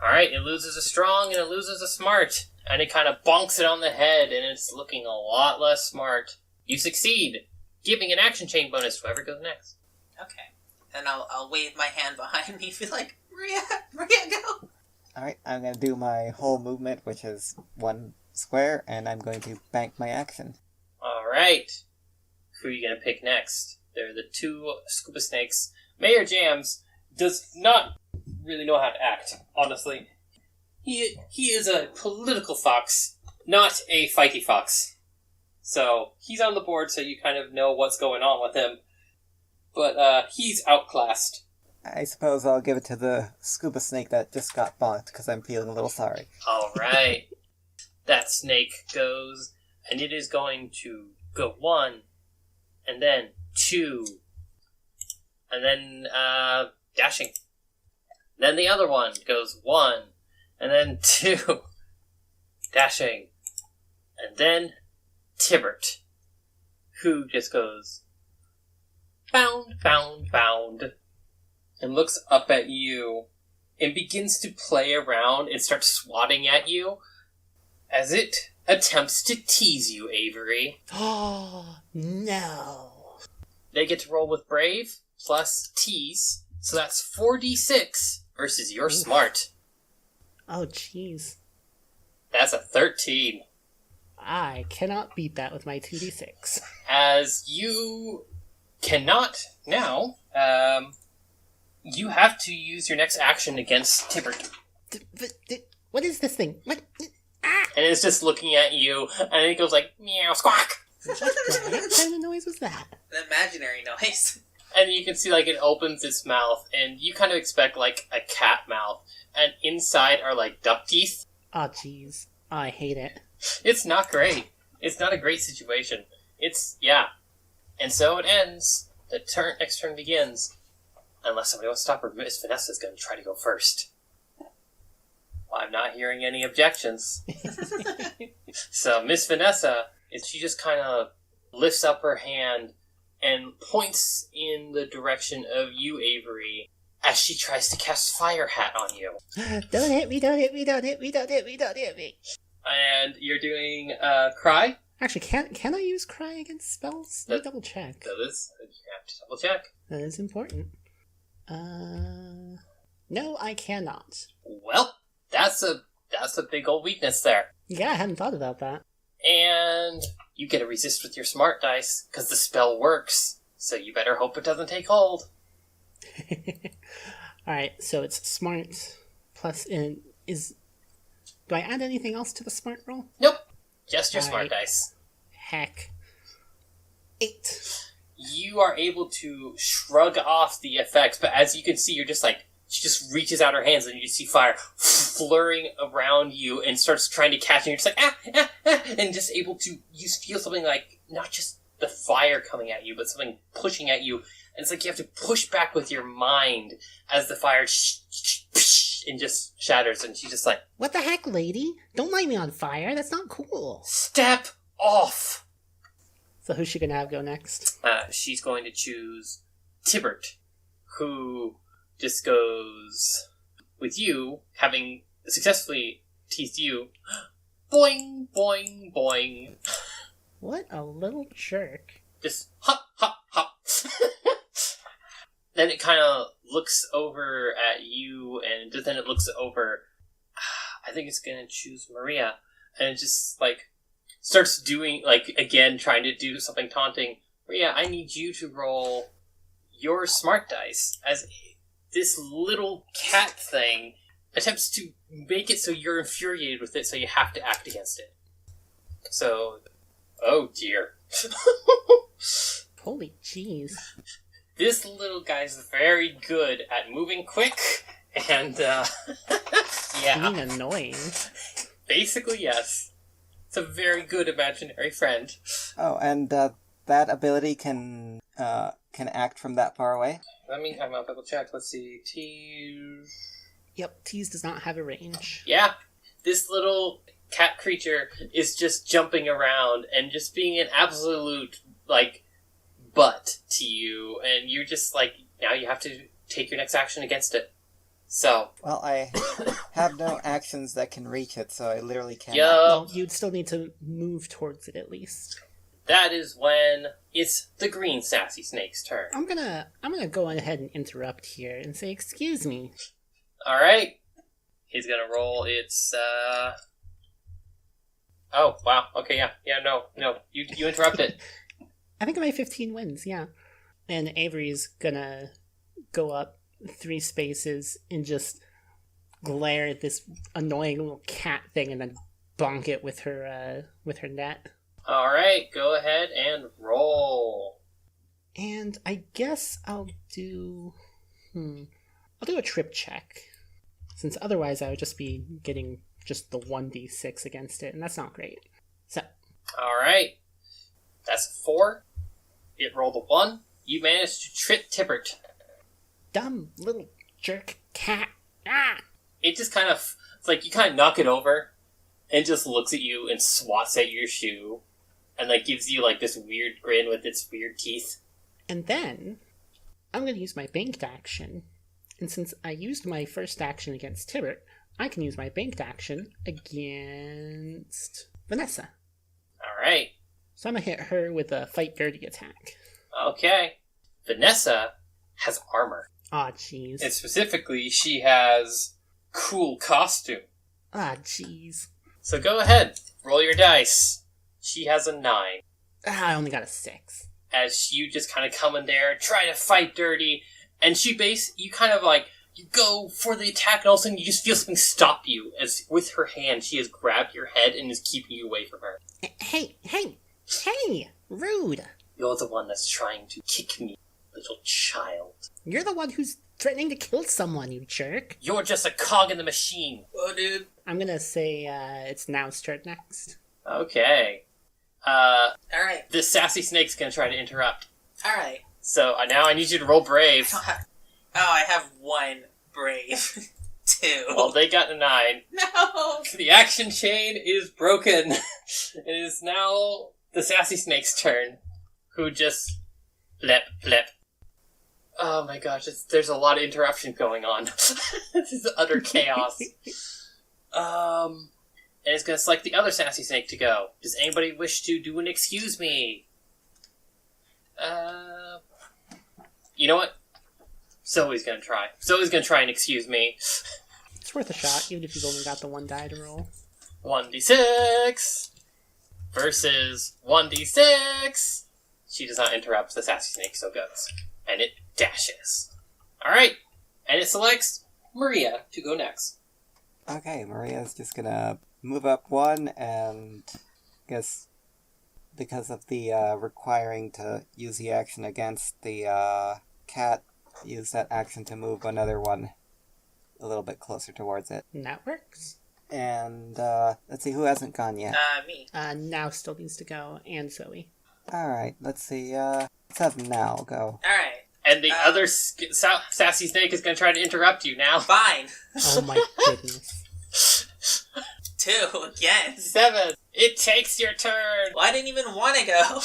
Alright, it loses a strong and it loses a smart. And it kind of bonks it on the head and it's looking a lot less smart. You succeed, giving an action chain bonus to whoever goes next. Okay. And I'll wave my hand behind me, be like, Maria, go! Alright, I'm gonna do my whole movement, which is 1 square, and I'm going to bank my action. Alright. Who are you going to pick next? They're the 2 scuba snakes. Mayor Jams does not really know how to act, honestly. He is a political fox, not a fighty fox. So, he's on the board, so you kind of know what's going on with him. But, he's outclassed. I suppose I'll give it to the scuba snake that just got bonked, because I'm feeling a little sorry. Alright. That snake goes, and it is going to go 1, and then 2, and then, dashing. Then the other one goes 1, and then 2, dashing. And then Tibbert, who just goes, bound, and looks up at you, and begins to play around and start swatting at you, as it attempts to tease you, Avery. Oh, no. They get to roll with Brave, plus Tease, so that's 4d6 versus your Smart. Oh, jeez. That's a 13. I cannot beat that with my 2d6. As you cannot now, you have to use your next action against Tibbert. What is this thing? What? And it's just looking at you, and it goes like, meow, squawk! What kind of noise was that? An imaginary noise. And you can see, like, it opens its mouth, and you kind of expect, like, a cat mouth. And inside are, like, duck teeth. Oh, jeez. I hate it. It's not great. It's not a great situation. Yeah. And so it ends. The next turn begins. Unless somebody wants to stop her, Miss Vanessa's going to try to go first. Well, I'm not hearing any objections. So Miss Vanessa, she just kind of lifts up her hand and points in the direction of you, Avery, as she tries to cast Fire Hat on you. Don't hit me, don't hit me, don't hit me, don't hit me, don't hit me. And you're doing Cry? Actually, can I use Cry against spells? Let me double check. That is, you have to double check. That is important. No, I cannot. Well, that's a big old weakness there. Yeah, I hadn't thought about that. And you get a resist with your smart dice, because the spell works, so you better hope it doesn't take hold. Alright, so it's smart plus do I add anything else to the smart roll? Nope. Just your smart Alright. dice. Heck. 8. You are able to shrug off the effects, but as you can see, you're just like, she just reaches out her hands and you see fire flurrying around you and starts trying to catch you. You're just like, and just able to, you feel something like, not just the fire coming at you, but something pushing at you. And it's like you have to push back with your mind as the fire and just shatters. And she's just like, What the heck, lady? Don't light me on fire. That's not cool. step off! So who's she gonna have go next? She's going to choose Tibbert, who just goes with you, having successfully teased you. Boing, boing, boing. What a little jerk. Just hop, hop, hop. Then it kind of looks over at you, and then it looks over. I think it's going to choose Maria. and it just, like, starts doing, like, again, trying to do something taunting. Maria, I need you to roll your smart dice as this little cat thing attempts to make it so you're infuriated with it, so you have to act against it. So, oh dear. Holy jeez. This little guy's very good at moving quick, and, yeah. Being annoying. Basically, yes. It's a very good imaginary friend. Oh, and that ability can act from that far away? Let me, I'll double check. Let's see. Tease. Yep, Tease does not have a range. Yeah. This little cat creature is just jumping around and just being an absolute, like, butt to you. And you're just like, now you have to take your next action against it. So. Well, I have no actions that can reach it, so I literally can't. Yup. Well, you'd still need to move towards it at least. That is when it's the green sassy snake's turn. I'm gonna go ahead and interrupt here and say, excuse me. Alright. He's gonna roll its, Oh, wow. Okay, yeah. Yeah, no. You interrupt it. I think my 15 wins, yeah. And Avery's gonna go up 3 spaces and just glare at this annoying little cat thing and then bonk it with her net. Alright, go ahead and roll. And I guess I'll do a trip check. Since otherwise I would just be getting just the 1d6 against it, and that's not great. So. Alright. That's a 4. It rolled a 1. You managed to trip Tibbert. Dumb little jerk cat. Ah! It just kind of, it's like you kind of knock it over and just looks at you and swats at your shoe and like gives you like this weird grin with its weird teeth. And then I'm going to use my banked action. And since I used my first action against Tibbert, I can use my banked action against Vanessa. Alright. So I'm going to hit her with a Fight Dirty attack. Okay. Vanessa has armor. Aw, jeez. And specifically, she has cool costume. Ah, jeez. So go ahead. Roll your dice. She has a 9. Ah, I only got a 6. As you just kind of come in there, try to fight dirty, and you kind of like, you go for the attack, and all of a sudden you just feel something stop you, as with her hand she has grabbed your head and is keeping you away from her. Hey, rude. You're the one that's trying to kick me, little child. You're the one who's threatening to kill someone, you jerk. You're just a cog in the machine. Oh, dude. I'm gonna say, it's Now's turn next. Okay. Alright. This sassy snake's gonna try to interrupt. Alright. So, now I need you to roll brave. I have 1 brave. 2. Well, they got a 9. No! The action chain is broken. It is now the sassy snake's turn, who just blep, blep. Oh my gosh, there's a lot of interruption going on. This is utter chaos. And it's gonna select the other sassy snake to go. Does anybody wish to do an excuse me? You know what? Zoe's gonna try. Zoe's gonna try and excuse me. It's worth a shot, even if you've only got the 1 die to roll. 1d6 versus 1d6. She does not interrupt the sassy snake, so goes. And it dashes. Alright. And it selects Maria to go next. Okay, Maria's just gonna move up 1, and I guess because of the requiring to use the action against the cat, use that action to move another 1 a little bit closer towards it. And that works. And let's see, who hasn't gone yet? Me. Now still needs to go, and Zoe. Alright, let's see, let's have Now go. Alright. And the other sassy snake is going to try to interrupt you now. Fine. Oh my goodness. 2 again. 7. It takes your turn. Well, I didn't even want to go.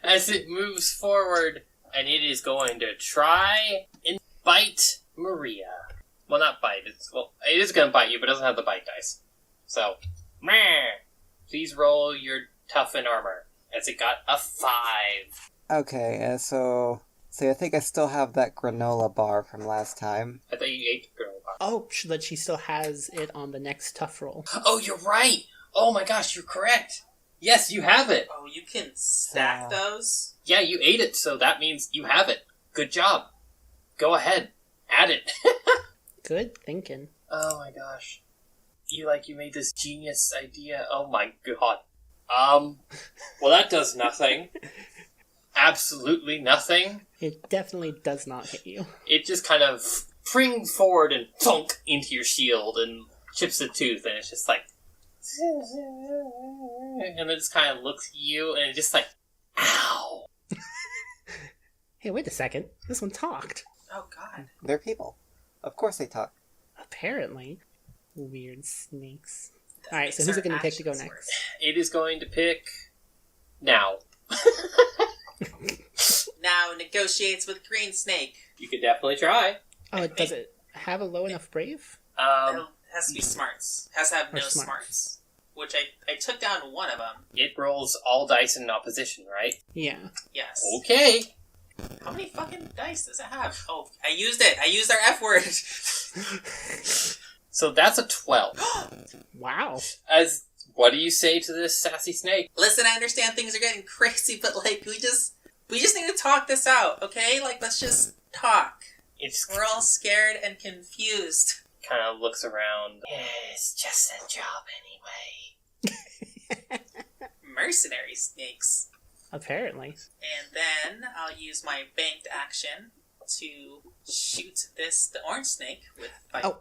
As it moves forward, and it is going to try and bite Maria. Well, not bite. It is going to bite you, but it doesn't have the bite dice. So, meh. Please roll your tough and armor. As it got a 5. Okay, so I think I still have that granola bar from last time. I thought you ate the granola bar. Oh, that she still has it on the next tough roll. Oh, you're right. Oh my gosh, you're correct. Yes, you have it. Oh, you can stack those? Yeah, you ate it, so that means you have it. Good job. Go ahead. Add it. Good thinking. Oh my gosh. You made this genius idea. Oh my god. Well, that does nothing. Absolutely nothing. It definitely does not hit you. It just kind of springs forward and thunk into your shield and chips a tooth, and it's just like... And it just kind of looks at you, and it's just like, ow. Hey, wait a second. This one talked. Oh, God. They're people. Of course they talk. Apparently. Weird snakes. That Alright, makes so who's our it going to pick to go actions next? worse. It is going to pick... now. Now negotiates with Green Snake. You could definitely try. Oh, does it have a low enough brave? It has to be smarts. Has to have Or no smarts. smarts. Which I took down one of them. It rolls all dice in opposition, right? Yeah. Yes. Okay. How many fucking dice does it have? Oh, I used it. I used our F word. So that's a 12. Wow. What do you say to this sassy snake? Listen, I understand things are getting crazy, but like we just need to talk this out, okay? Like let's just talk. It's We're all scared and confused. kind of looks around. Yeah, it's just a job anyway. Mercenary snakes. Apparently. And then I'll use my banked action to shoot the orange snake with my... Oh,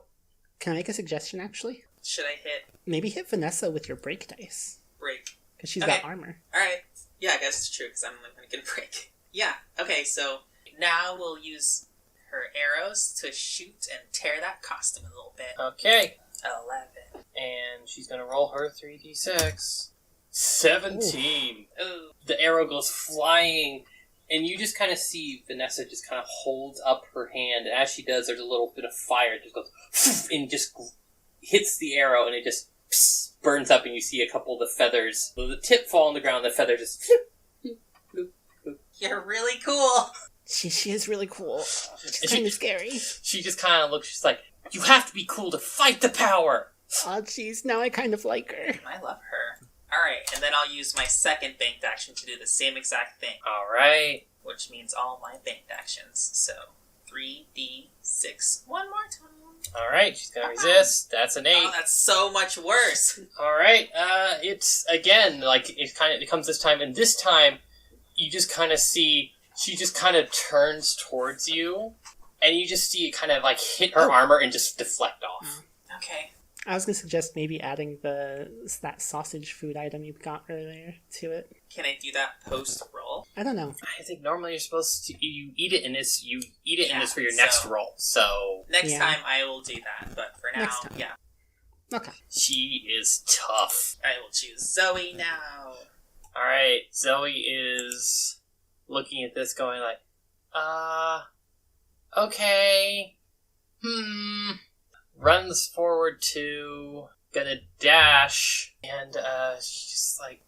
can I make a suggestion, actually? Should I hit Maybe hit Vanessa with your break dice. break? Because she's Okay. got armor. Alright. Yeah, I guess it's true, because I'm not going to get a break. Yeah, okay, so now we'll use her arrows to shoot and tear that costume a little bit. Okay. 11. And she's going to roll her 3d6. 17. Ooh. The arrow goes flying, and you just kind of see Vanessa just kind of holds up her hand, and as she does, there's a little bit of fire. It just goes, and just hits the arrow, and it just burns up, and you see a couple of the feathers. The tip fall on the ground, the feather just... You're really cool. She is really cool. She's kind of scary. She just kind of looks, she's like, you have to be cool to fight the power! Oh, jeez, now I kind of like her. I love her. Alright, and then I'll use my second banked action to do the same exact thing, Alright. which means all my banked actions. So, 3d6 one more time. Alright, she's gonna resist. That's an 8. Oh, that's so much worse. Alright, it's, again, like, it comes this time, and this time, you just kind of see, she just kind of turns towards you, and you just see it kind of, like, hit her armor and just deflect off. Okay. I was going to suggest maybe adding that sausage food item you got earlier to it. Can I do that post-roll? I don't know. I think normally you're supposed to, you eat it in this Yeah, for your next so- roll, so... Next Yeah. time I will do that, but for now, Next time. yeah. Okay. She is tough. I will choose Zoe now. Alright, Zoe is looking at this going like, okay, runs forward to, gonna dash, and, she's just like,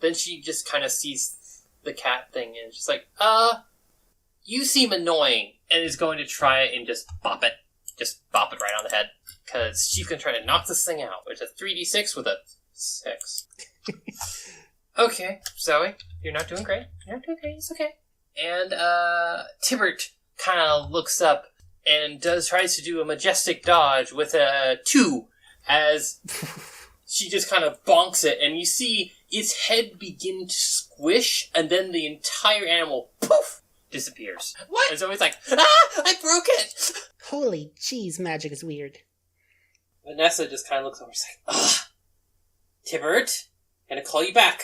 then she just kind of sees the cat thing, and she's like, you seem annoying, and is going to try and just bop it right on the head, because she's gonna try to knock this thing out, which is a 3d6 with a 6. Okay, Zoe, you're not doing great. You're not doing great, it's okay. And, Tibbert kind of looks up and tries to do a majestic dodge with a 2 as she just kind of bonks it, and you see its head begin to squish, and then the entire animal, poof, disappears. What? And Zoe's like, I broke it! Holy jeez, magic is weird. Vanessa just kind of looks over and she's like, Tibbert, gonna call you back.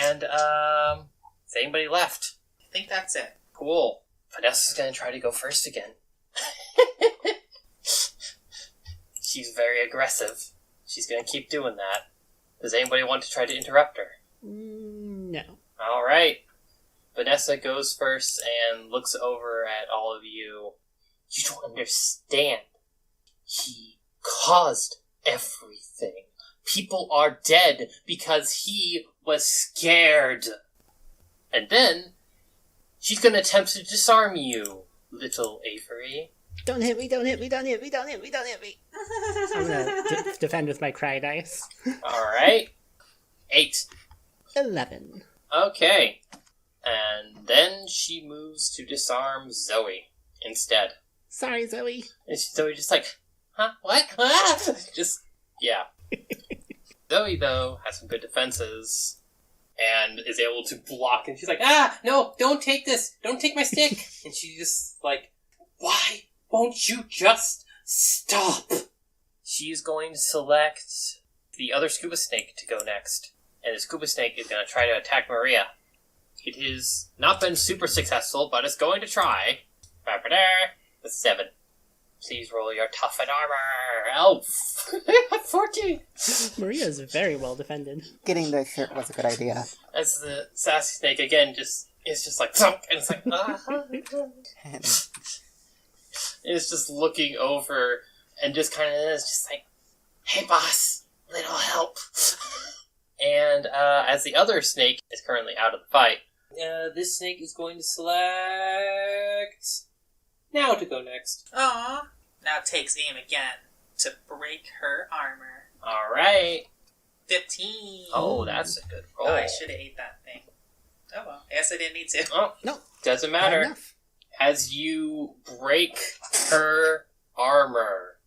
And, is anybody left? I think that's it. Cool. Vanessa's gonna try to go first again. She's very aggressive. She's gonna keep doing that. Does anybody want to try to interrupt her? No. Alright. Vanessa goes first and looks over at all of you. You don't understand. He caused everything. People are dead because he was scared. And then, she's gonna attempt to disarm you, little Avery. Don't hit me, don't hit me, don't hit me, don't hit me, don't hit me. I'm gonna defend with my cry dice. Alright. 8. 11. Okay. And then she moves to disarm Zoe instead. Sorry, Zoe. And Zoe just like, huh? What? Ah! Just, yeah. Zoe, though, has some good defenses and is able to block. And she's like, no, don't take this. Don't take my stick. And she's just like, why won't you just stop? She's going to select the other scuba snake to go next. And the scuba snake is going to try to attack Maria. It has not been super successful, but it's going to try. With 7. Please roll your toughen armor. Oh, 14. Maria is very well defended. Getting the shirt was a good idea. As the sassy snake again is just like thunk, and it's like it's just looking over and just kind of is just like, hey boss, little help. And as the other snake is currently out of the fight, this snake is going to select now to go next. Aww. Now takes aim again to break her armor. Alright. 15. Oh, that's a good roll. Oh, I should have ate that thing. Oh well. I guess I didn't need to. Oh, No. doesn't Not matter. enough. As you break her armor,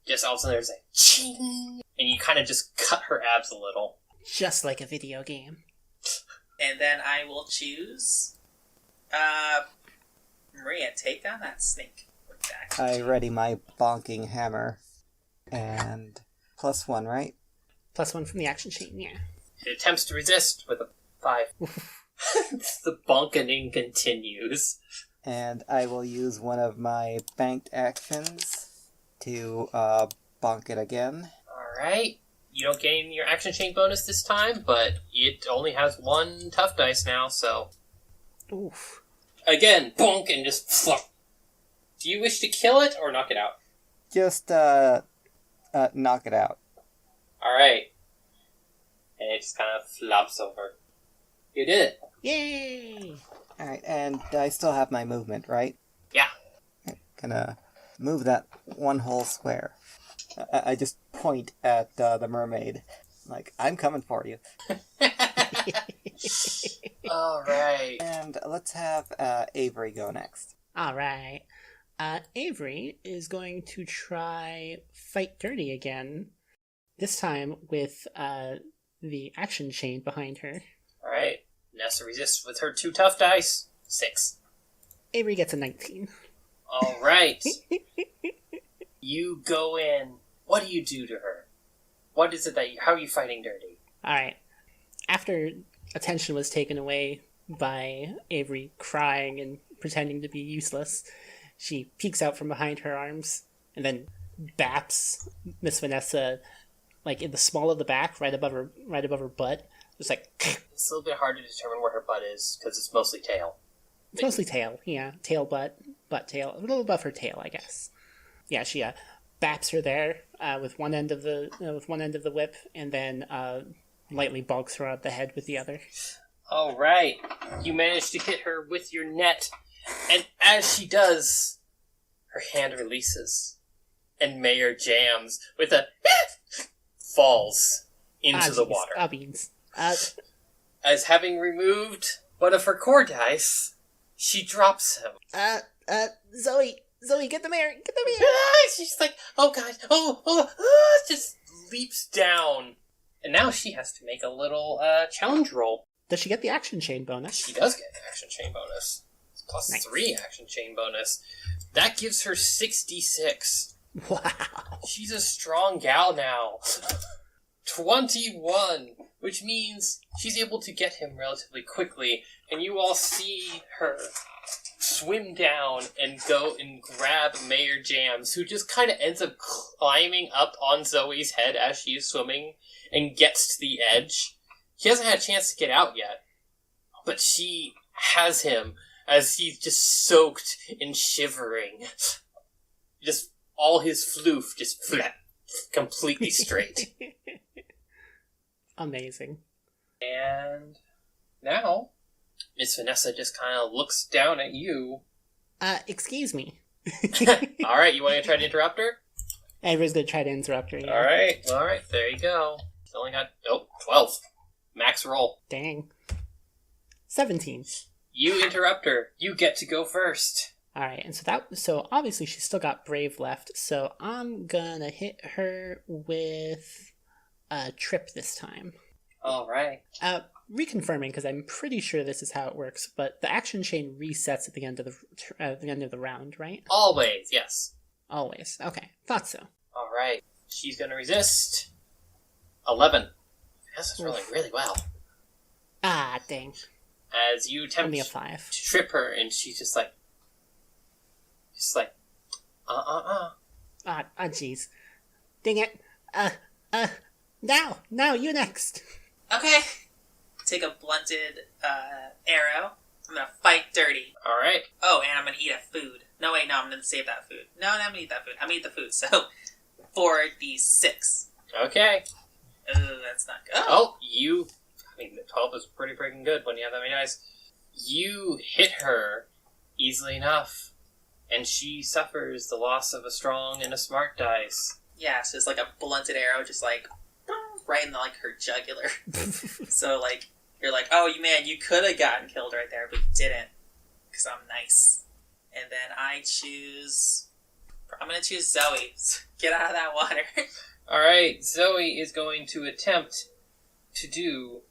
just all of a sudden there's a ching, and you kind of just cut her abs a little. Just like a video game. And then I will choose... Maria, take down that snake. With that. I ready my bonking hammer. And +1, right? +1 from the action chain, yeah. It attempts to resist with a 5. The bonkening continues. And I will use one of my banked actions to bonk it again. Alright. You don't gain your action chain bonus this time, but it only has 1 tough dice now, so... Oof. Again, bonk, and just flop. Do you wish to kill it or knock it out? Just knock it out. Alright. And it just kind of flops over. You did it. Yay! Alright, and I still have my movement, right? Yeah. Gonna move that one whole square. I just point at the mermaid. Like, I'm coming for you. Alright. And let's have Avery go next. Alright. Avery is going to try Fight Dirty again. This time with the action chain behind her. Alright. Nessa resists with her 2 tough dice. 6. Avery gets a 19. Alright. You go in. What do you do to her? What is it that how are you fighting dirty? Alright. After attention was taken away by Avery crying and pretending to be useless, she peeks out from behind her arms and then baps Miss Vanessa like in the small of the back, right above her butt. Just like It's a little bit hard to determine where her butt is, because it's mostly tail. it's mostly tail, yeah. Tail, butt, tail. A little above her tail, I guess. Yeah, she baps her there with one end of the whip, and then lightly bonks her on the head with the other. Alright. You manage to hit her with your net, and as she does, her hand releases, and Mayor jams with a falls into the water. Beans. As having removed one of her core dice, she drops him. Zoe, get the mayor, She's like, oh god, just leaps down. And now she has to make a little challenge roll. Does she get the action chain bonus? She does get an action chain bonus. It's plus Nice. 3 action chain bonus. That gives her 66. Wow. She's a strong gal now. 21, which means she's able to get him relatively quickly, and you all see her swim down and go and grab Mayor Jams, who just kind of ends up climbing up on Zoe's head as she is swimming and gets to the edge. He hasn't had a chance to get out yet, but she has him as he's just soaked and shivering. Just all his floof just flap, completely straight. Amazing. And now, Miss Vanessa just kind of looks down at you. Excuse me. Alright, you want to try to interrupt her? I was going to try to interrupt her. Yeah. Alright, there you go. She only got, 12. Max roll. Dang. 17. You interrupt her. You get to go first. Alright, and so obviously she's still got Brave left, so I'm gonna hit her with a Trip this time. Alright. Reconfirming, because I'm pretty sure this is how it works, but the action chain resets at the end of the round, right? Always, yes. Always. Okay, thought so. Alright. She's gonna resist. 11. This is rolling really well. Ah, dang. As you attempt Only a 5. to trip her, and she's just like, Ah, jeez. Dang it. Now, you next. Okay. Take a blunted arrow. I'm gonna fight dirty. alright. Oh, and I'm gonna eat a food. No, wait, no, I'm gonna save that food. No, I'm gonna eat that food. I'm gonna eat the food. So, 4d6. Okay. That's not good. Oh, the 12 is pretty freaking good when you have that many dice. You hit her easily enough, and she suffers the loss of a strong and a smart dice. Yeah, so it's like a blunted arrow, just like right in her jugular. So you're like, oh man, you could have gotten killed right there, but you didn't, because I'm nice. And then I'm gonna choose Zoe. Get out of that water. Alright, Zoe is going to attempt to do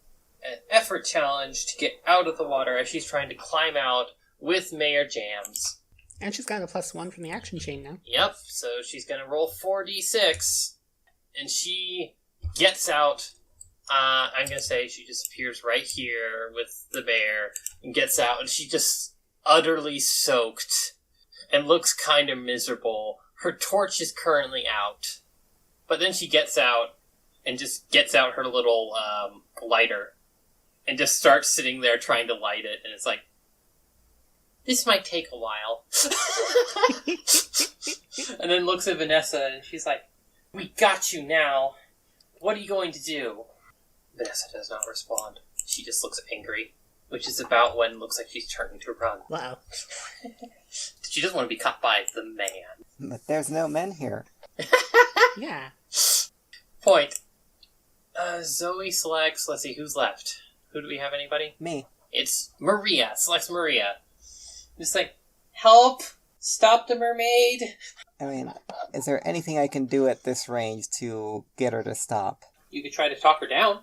an effort challenge to get out of the water as she's trying to climb out with Mayor Jams. And she's got a +1 from the action chain now. Yep, so she's going to roll 4d6, and she gets out. I'm going to say she just appears right here with the bear and gets out, and she just utterly soaked and looks kind of miserable. Her torch is currently out, but then she gets out and just gets out her little lighter and just starts sitting there trying to light it, and it's like, this might take a while. And then looks at Vanessa, and she's like, we got you now. What are you going to do? Vanessa does not respond. She just looks angry, which is about when it looks like she's turning to run. Wow. She doesn't want to be caught by the man. But there's no men here. Yeah. Point. Zoe selects, let's see, who's left? Who do we have, anybody? Me. It's Maria. Selects Maria. Just like, help! Stop the mermaid! I mean, is there anything I can do at this range to get her to stop? You could try to talk her down.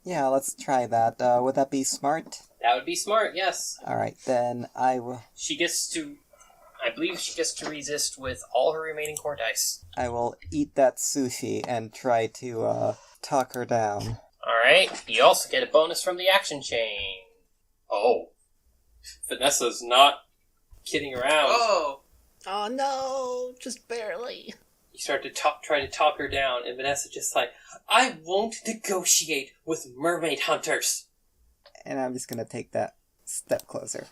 Yeah, let's try that. Would that be smart? That would be smart, yes. Alright, then I will... I believe she gets to resist with all her remaining core dice. I will eat that sushi and try to, talk her down. Alright, you also get a bonus from the action chain. Oh. Vanessa's not kidding around. Oh! Oh no, just barely. You start to try to talk her down, and Vanessa just like, I won't negotiate with mermaid hunters. And I'm just gonna take that step closer.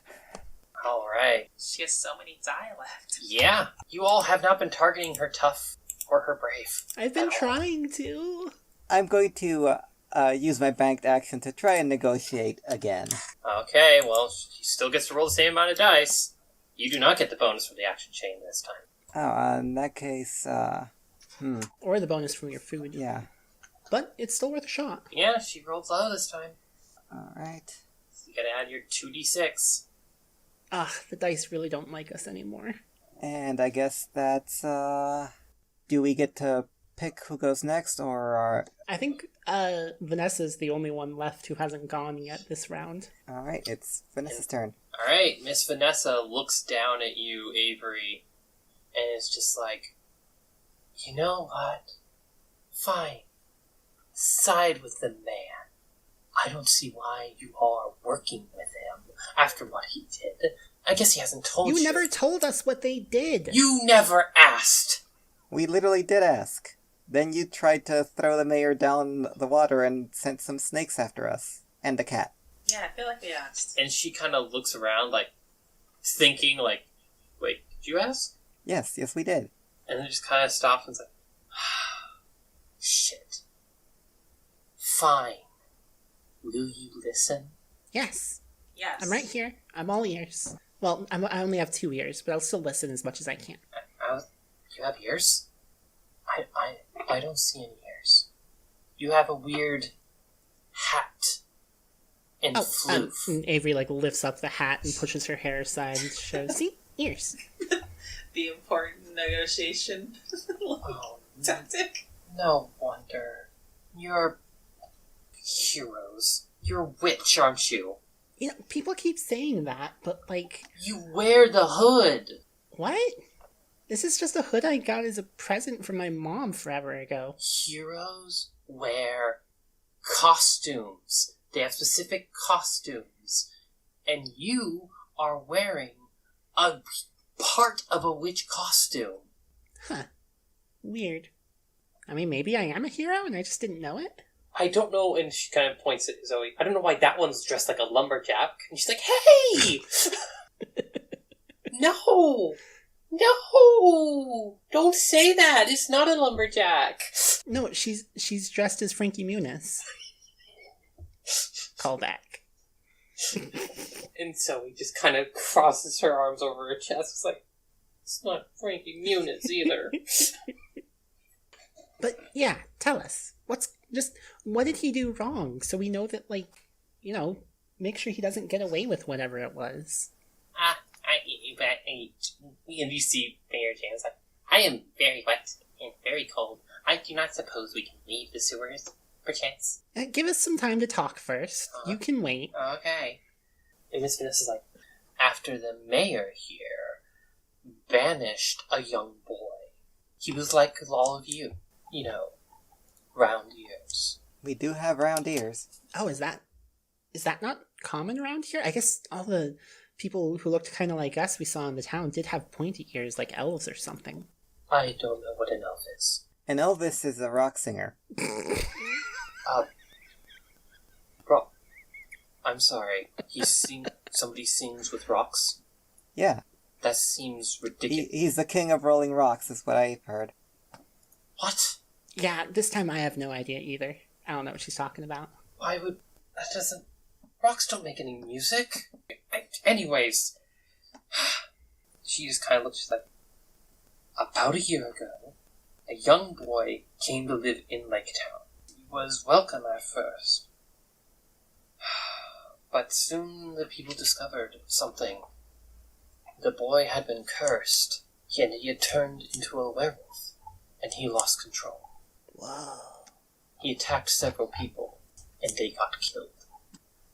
Alright. She has so many die left. Yeah, you all have not been targeting her tough or her brave. I've been trying to. I'm going to, use my banked action to try and negotiate again. Okay, well, she still gets to roll the same amount of dice. You do not get the bonus from the action chain this time. Oh, in that case, Or the bonus from your food. yeah. But it's still worth a shot. Yeah, she rolled low this time. Alright. So you gotta add your 2d6. The dice really don't like us anymore. And I guess that's, do we get to pick who goes next, or are... I think Vanessa's the only one left who hasn't gone yet this round. Alright, it's Vanessa's turn. Alright, Miss Vanessa looks down at you, Avery, and is just like, you know what? Fine. Side with the man. I don't see why you all are working with him after what he did. I guess he hasn't told you. You never told us what they did. You never asked. We literally did ask. Then you tried to throw the mayor down the water and sent some snakes after us. And the cat. Yeah, I feel like we asked. And she kind of looks around, like, thinking, like, wait, did you ask? Yes, we did. And then just kind of stops and's like, shit. Fine. Will you listen? Yes. Yes. I'm right here. I'm all ears. Well, I only have 2 ears, but I'll still listen as much as I can. You have ears? I don't see any ears. You have a weird hat and floof. And Avery lifts up the hat and pushes her hair aside and shows, see, ears. The important negotiation tactic. No wonder. You're heroes. You're a witch, aren't you? People keep saying that, but You wear the hood! what? This is just a hood I got as a present from my mom forever ago. Heroes wear costumes. They have specific costumes. And you are wearing a part of a witch costume. Huh. Weird. I mean, maybe I am a hero and I just didn't know it? I don't know, and she kind of points at Zoe. I don't know why that one's dressed like a lumberjack. And she's like, hey! No! No! Don't say that! It's not a lumberjack! No, she's dressed as Frankie Muniz. Call back. And Zoe just kind of crosses her arms over her chest. It's like, it's not Frankie Muniz either. But yeah, tell us. What did he do wrong? So we know that, make sure he doesn't get away with whatever it was. And you see Mayor James like, I am very wet and very cold. I do not suppose we can leave the sewers, perchance. Give us some time to talk first. You can wait. Okay. And Miss Vanessa's like, after the mayor here banished a young boy. He was like all of you. Round ears. We do have round ears. Oh, is that not common around here? I guess all the people who looked kind of like us we saw in the town did have pointy ears, like elves or something. I don't know what an elf is. An Elvis is a rock singer. Rock. I'm sorry. Somebody sings with rocks? Yeah. That seems ridiculous. He's the king of rolling rocks, is what I've heard. What? Yeah, this time I have no idea either. I don't know what she's talking about. Why would... That doesn't... Rocks don't make any music. Anyways. She just kind of looks like... About a year ago, a young boy came to live in Lake Town. He was welcome at first. But soon the people discovered something. The boy had been cursed, and he had turned into a werewolf, and he lost control. Whoa. He attacked several people, and they got killed.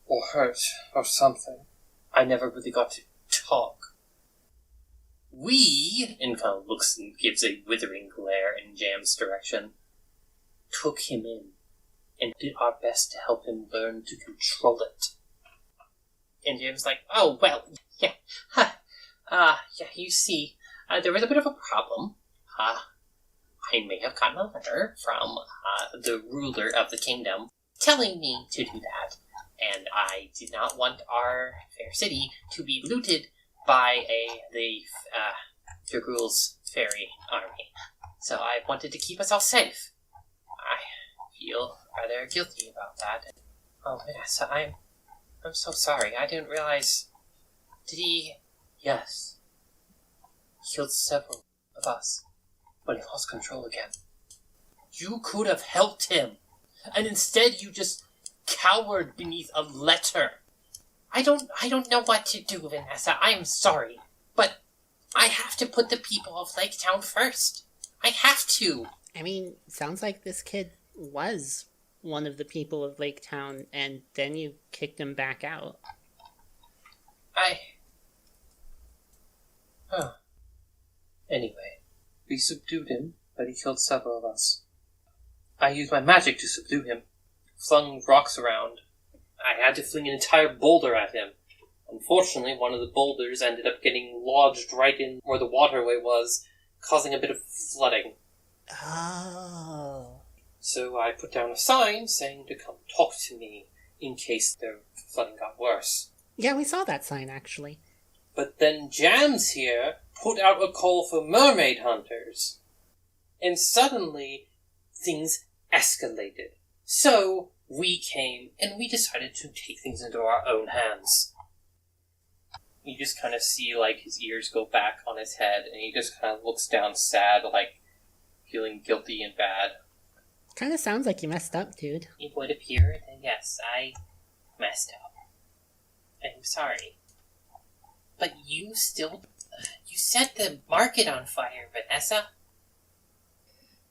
Or hurt, or something. I never really got to talk. We, and kind of looks and gives a withering glare in Jam's direction, took him in, and did our best to help him learn to control it. And Jam's like, oh, well, yeah, yeah, you see, there was a bit of a problem. I may have gotten a letter from the ruler of the kingdom telling me to do that, and I did not want our fair city to be looted by the Dragul's fairy army. So I wanted to keep us all safe. I feel rather guilty about that. Oh, Vanessa, I'm so sorry. I didn't realize... Did he... Yes. He killed several of us. But he lost control again. You could have helped him. And instead you just cowered beneath a letter. I don't know what to do, Vanessa. I am sorry. But I have to put the people of Lake Town first. I have to. I mean, sounds like this kid was one of the people of Lake Town, and then you kicked him back out. Anyway, we subdued him, but he killed several of us. I used my magic to subdue him. Flung rocks around. I had to fling an entire boulder at him. Unfortunately, one of the boulders ended up getting lodged right in where the waterway was, causing a bit of flooding. Oh. So I put down a sign saying to come talk to me in case the flooding got worse. Yeah, we saw that sign, actually. But then Jams here put out a call for mermaid hunters. And suddenly, things escalated. So, we came, and we decided to take things into our own hands. you just kind of see, like, his ears go back on his head, and he just kind of looks down sad, like, feeling guilty and bad. Kind of sounds like you messed up, dude. It would appear that, yes, I messed up. I'm sorry. But you set the market on fire, Vanessa.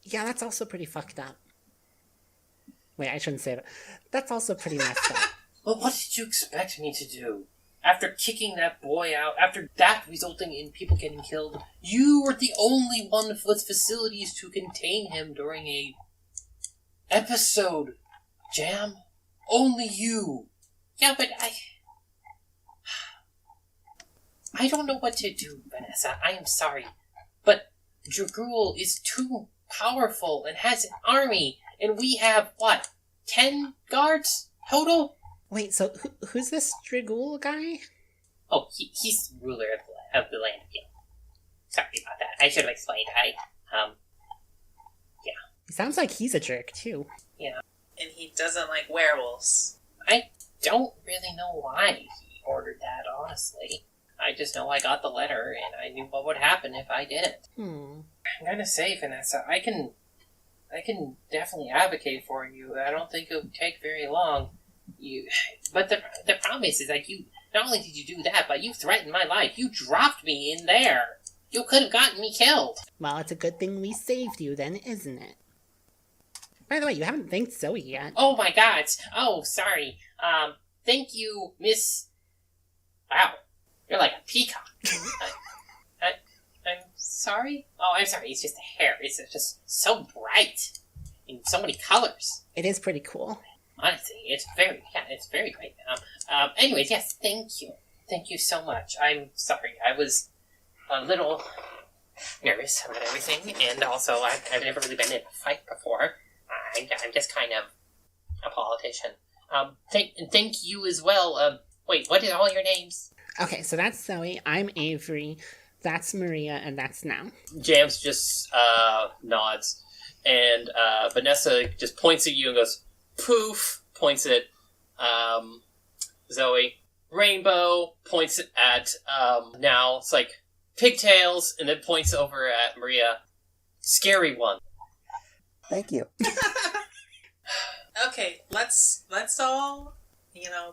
Yeah, that's also pretty fucked up. Wait, I shouldn't say that. That's also pretty messed up. Well, what did you expect me to do? After kicking that boy out, after that resulting in people getting killed, you were the only one with facilities to contain him during a episode, Jam. Only you. Yeah, but I don't know what to do, Vanessa. I am sorry. But Dragul is too powerful and has an army, and we have, 10 guards total? Wait, so who's this Dragul guy? Oh, he's the ruler of the land of Yeld. Sorry about that. I should have explained. It sounds like he's a jerk, too. Yeah. And he doesn't like werewolves. I don't really know why he ordered that, honestly. I just know I got the letter, and I knew what would happen if I didn't. I'm gonna say, Vanessa, I can definitely advocate for you. I don't think it would take very long. But the problem is that you, not only did you do that, but you threatened my life. You dropped me in there. You could have gotten me killed. Well, it's a good thing we saved you then, isn't it? By the way, you haven't thanked Zoe yet. Oh my god. Oh, sorry. Thank you, Miss... Wow. You're like a peacock. I'm sorry? Oh, I'm sorry. It's just the hair. It's just so bright. In so many colors. It is pretty cool. Honestly, it's very great. Anyways, yes, thank you. Thank you so much. I'm sorry. I was a little nervous about everything, and also I've never really been in a fight before. I'm just kind of a politician. Thank you as well. Wait, what are all your names? Okay, so that's Zoe, I'm Avery, that's Maria, and that's Now. Jams just nods, and Vanessa just points at you and goes, poof, points at Zoe. Rainbow points at Now. It's like pigtails, and then points over at Maria. Scary one. Thank you. Okay, let's all,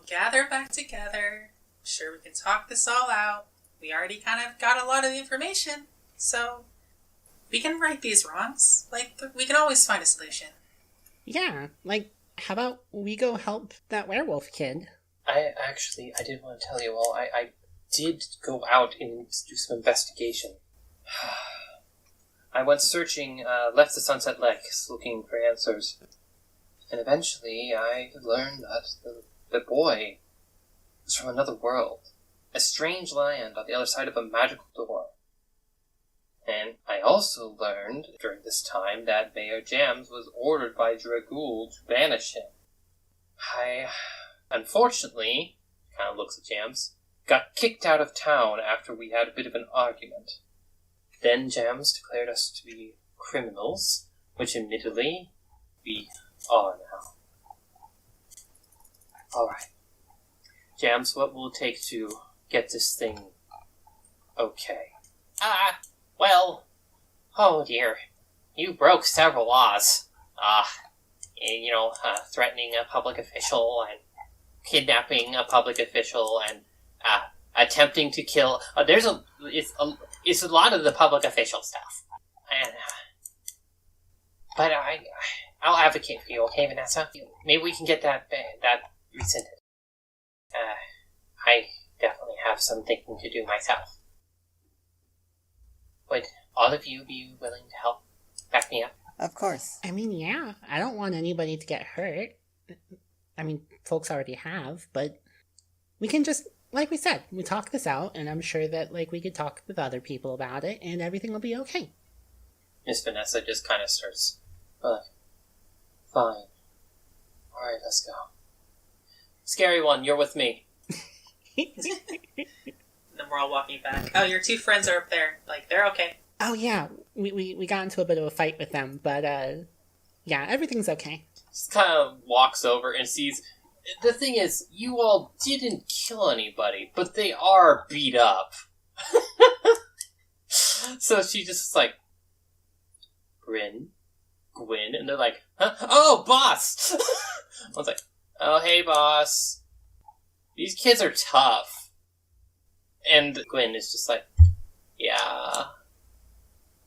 gather back together. Sure, we can talk this all out. We already kind of got a lot of the information, so we can right these wrongs. We can always find a solution. Yeah, how about we go help that werewolf kid? I did want to tell you all, I did go out and do some investigation. I went searching, left the Sunset Lakes looking for answers. And eventually I learned that the boy was from another world. A strange land on the other side of a magical door. And I also learned during this time that Mayor Jams was ordered by Dragul to banish him. I, unfortunately, kind of looks at Jams, got kicked out of town after we had a bit of an argument. Then Jams declared us to be criminals, which admittedly we are now. Alright. Jams, what will it take to get this thing okay? Oh dear. You broke several laws. Threatening a public official and kidnapping a public official and attempting to kill. It's a lot of the public official stuff. And but I'll advocate for you, okay, Vanessa? Maybe we can get that rescinded. I definitely have some thinking to do myself. Would all of you be willing to help back me up? Of course. I mean, yeah, I don't want anybody to get hurt. I mean, folks already have, but we can just, like we said, we talk this out, and I'm sure that, we could talk with other people about it, and everything will be okay. Miss Vanessa just kind of starts, fine. Alright, let's go. Scary one, you're with me. And then we're all walking back. Oh, your two friends are up there. They're okay. Oh, yeah, we got into a bit of a fight with them, but, yeah, everything's okay. Just kind of walks over and sees The thing is, you all didn't kill anybody, but they are beat up. So she just like, Gwyn, and they're like, huh? Oh, boss! I was like, oh, hey, boss. These kids are tough. And Gwyn is just like, yeah.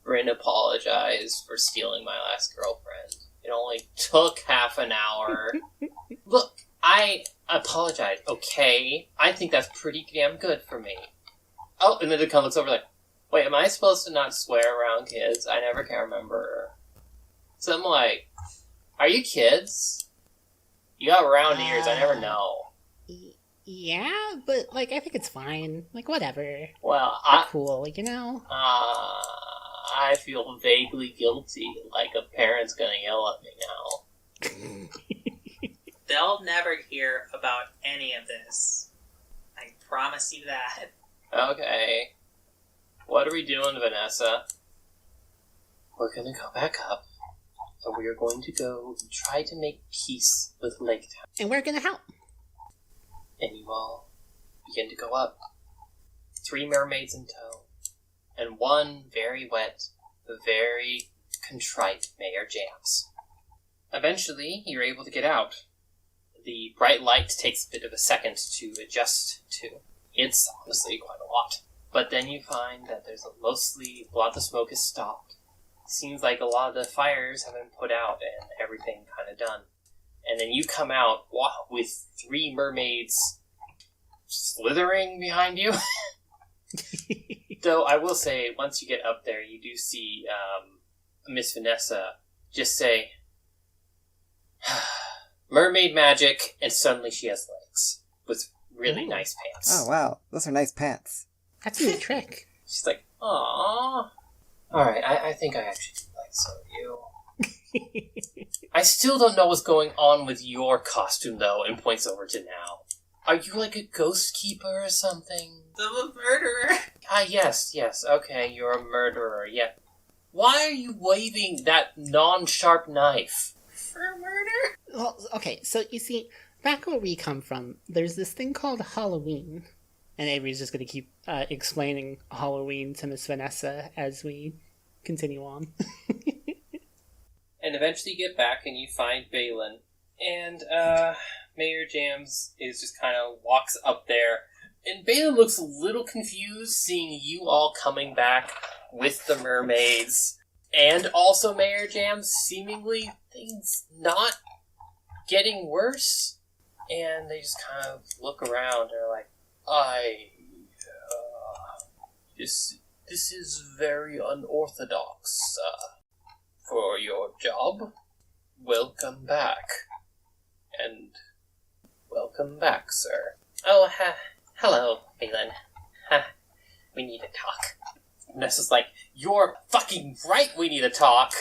Bryn apologized for stealing my last girlfriend. It only took half an hour. Look, I apologize, okay? I think that's pretty damn good for me. Oh, and then the guy looks over like, wait, am I supposed to not swear around kids? I never can remember. So I'm like, are you kids? You got round ears, I never know. Yeah, but, like, I think it's fine. Like, whatever. Well, They're cool, you know? I feel vaguely guilty, like a parent's gonna yell at me now. They'll never hear about any of this. I promise you that. Okay. What are we doing, Vanessa? We're gonna go back up, and we are going to go and try to make peace with Lake Town. And we're gonna help. And you all begin to go up. 3 mermaids in tow, and 1 very wet, very contrite Mayor Jams. Eventually, you're able to get out. The bright light takes a bit of a second to adjust to. It's honestly quite a lot. But then you find that there's a lot of the smoke has stopped. Seems like a lot of the fires have been put out and everything kind of done. And then you come out with 3 mermaids slithering behind you. Though I will say, once you get up there, you do see Miss Vanessa just say, mermaid magic, and suddenly she has legs with really nice pants. Oh, wow. Those are nice pants. That's a neat trick. She's like, aww. Alright, I think I actually do like some of you. I still don't know what's going on with your costume, though, and points over to now. Are you like a ghost keeper or something? I'm a murderer. Yes, okay, you're a murderer, yeah. Why are you waving that non-sharp knife? For murder? Well, okay, so you see, back where we come from, there's this thing called Halloween. And Avery's just going to keep explaining Halloween to Miss Vanessa as we continue on. And eventually you get back and you find Balin. And Mayor Jams is just kind of walks up there. And Balin looks a little confused seeing you all coming back with the mermaids. And also Mayor Jams, seemingly things not getting worse. And they just kind of look around and are like, this is very unorthodox for your job. Welcome back. And welcome back, sir. Oh, hello, Balin. We need to talk. Nessa's like, you're fucking right, we need to talk.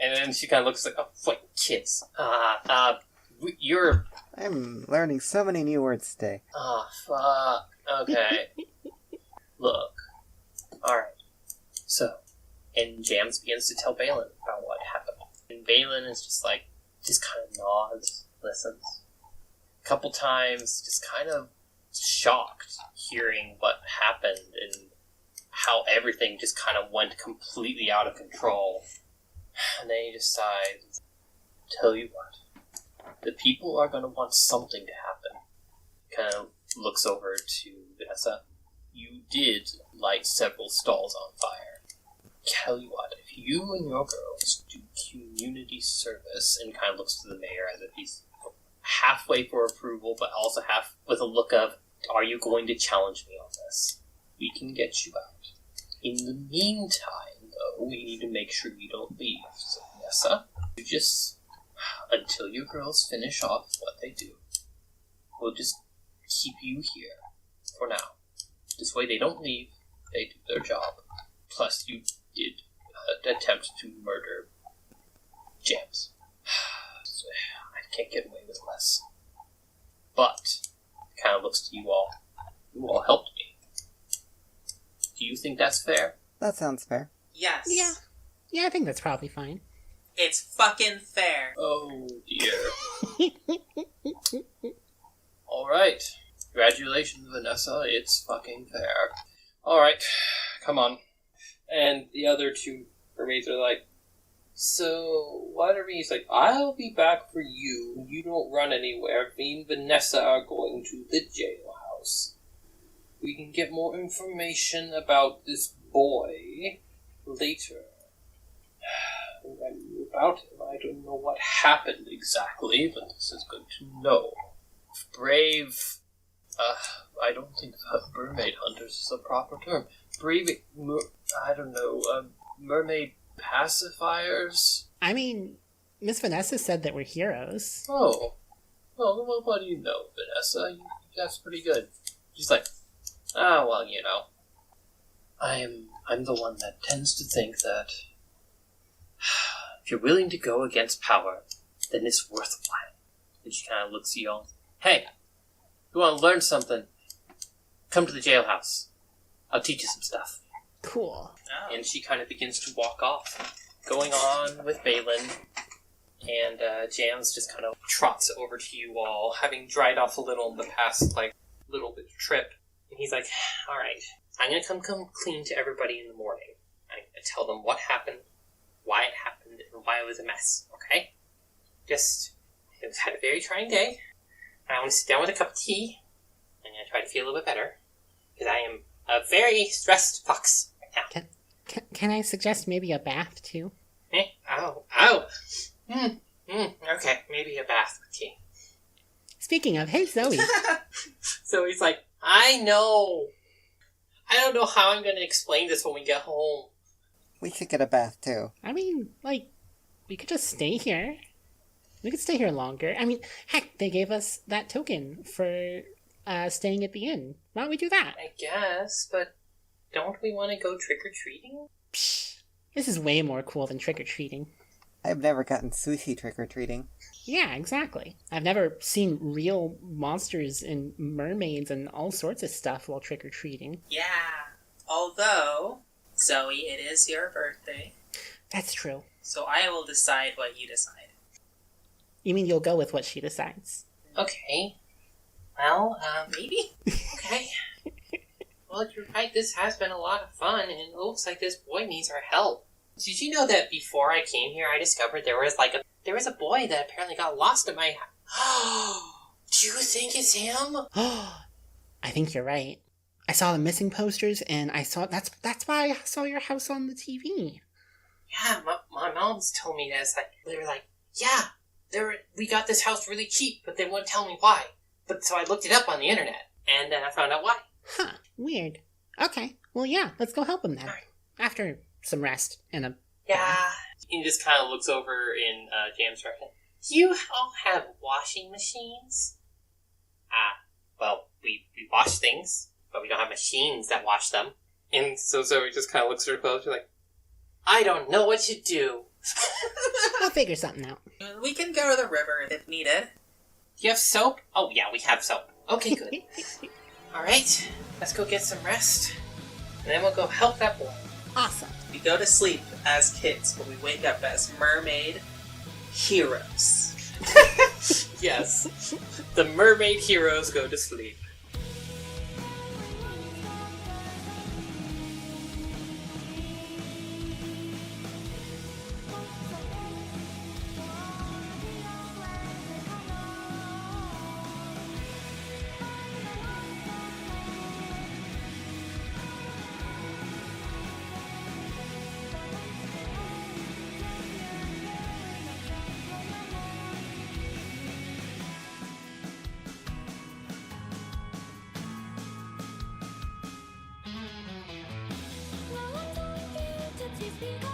And then she kind of looks like, oh, wait, kids. You're... I'm learning so many new words today. Oh, fuck. Okay. Look. Alright. So, and Jams begins to tell Balin about what happened. And Balin is just like, just kind of nods, listens. A couple times, just kind of shocked hearing what happened and how everything just kind of went completely out of control. And then he decides, tell you what. The people are going to want something to happen. Kind of looks over to Vanessa. You did light several stalls on fire. Tell you what, if you and your girls do community service, and kind of looks to the mayor as if he's halfway for approval, but also half with a look of, are you going to challenge me on this? We can get you out. In the meantime, though, we need to make sure you don't leave. So, Vanessa, you just... until your girls finish off what they do. We'll just keep you here for now. This way they don't leave, they do their job. Plus you did attempt to murder Jams. So, I can't get away with less. But, kind of looks to you all. You all helped me. Do you think that's fair? That sounds fair. Yes. Yeah, I think that's probably fine. It's fucking fair. Oh dear. Alright. Congratulations, Vanessa. It's fucking fair. Alright. Come on. And the other two mermaids are like, so, what are we? He's like, I'll be back for you. You don't run anywhere. Me and Vanessa are going to the jailhouse. We can get more information about this boy later. I knew about him. I don't know what happened exactly, but this is good to know. Brave... I don't think mermaid hunters is a proper term. Brave... mermaid pacifiers? I mean, Miss Vanessa said that we're heroes. Oh. Well, what do you know, Vanessa? That's pretty good. She's like, well, you know. I'm the one that tends to think that if you're willing to go against power, then it's worthwhile. And she kind of looks at you all. Hey, you want to learn something? Come to the jailhouse. I'll teach you some stuff. Cool. Oh. And she kind of begins to walk off, going on with Balin. And Jams just kind of trots over to you all, having dried off a little in the past, little bit of trip. And he's like, all right, I'm going to come clean to everybody in the morning. I'm going to tell them what happened, why it happened, and why it was a mess, okay? It had a very trying day. I want to sit down with a cup of tea. I'm going to try to feel a little bit better. Because I am a very stressed fox right now. Can I suggest maybe a bath, too? Okay, maybe a bath with tea. Speaking of, hey, Zoe. So he's like, I know. I don't know how I'm going to explain this when we get home. We should get a bath too. I mean, we could just stay here. We could stay here longer. I mean, heck, they gave us that token for staying at the inn. Why don't we do that? I guess, but don't we want to go trick-or-treating? Psh, this is way more cool than trick-or-treating. I've never gotten sushi trick-or-treating. Yeah, exactly. I've never seen real monsters and mermaids and all sorts of stuff while trick-or-treating. Yeah. Although, Zoe, it is your birthday. That's true. So I will decide what you decide. You mean you'll go with what she decides? Okay. Well, maybe? Okay. Well, you're right, this has been a lot of fun, and it looks like this boy needs our help. Did you know that before I came here, I discovered there was a boy that apparently got lost in my house? Do you think it's him? I think you're right. I saw the missing posters, and I saw that's why I saw your house on the TV. Yeah, my mom's told me this. They were like, yeah, we got this house really cheap, but they wouldn't tell me why. But so I looked it up on the internet, and I found out why. Huh, weird. Okay, well, yeah, let's go help him then. All right. After some rest and a... Yeah. He just kind of looks over in Jam's direction. Do you all have washing machines? Well, we wash things, but we don't have machines that wash them. And so Zoe just kind of looks at her clothes. She's like, I don't know what to do. We'll figure something out. We can go to the river if needed. Do you have soap? Oh, yeah, we have soap. Okay, good. All right, let's go get some rest, and then we'll go help that boy. Awesome. We go to sleep as kids, but we wake up as mermaid heroes. Yes, the mermaid heroes go to sleep. Speak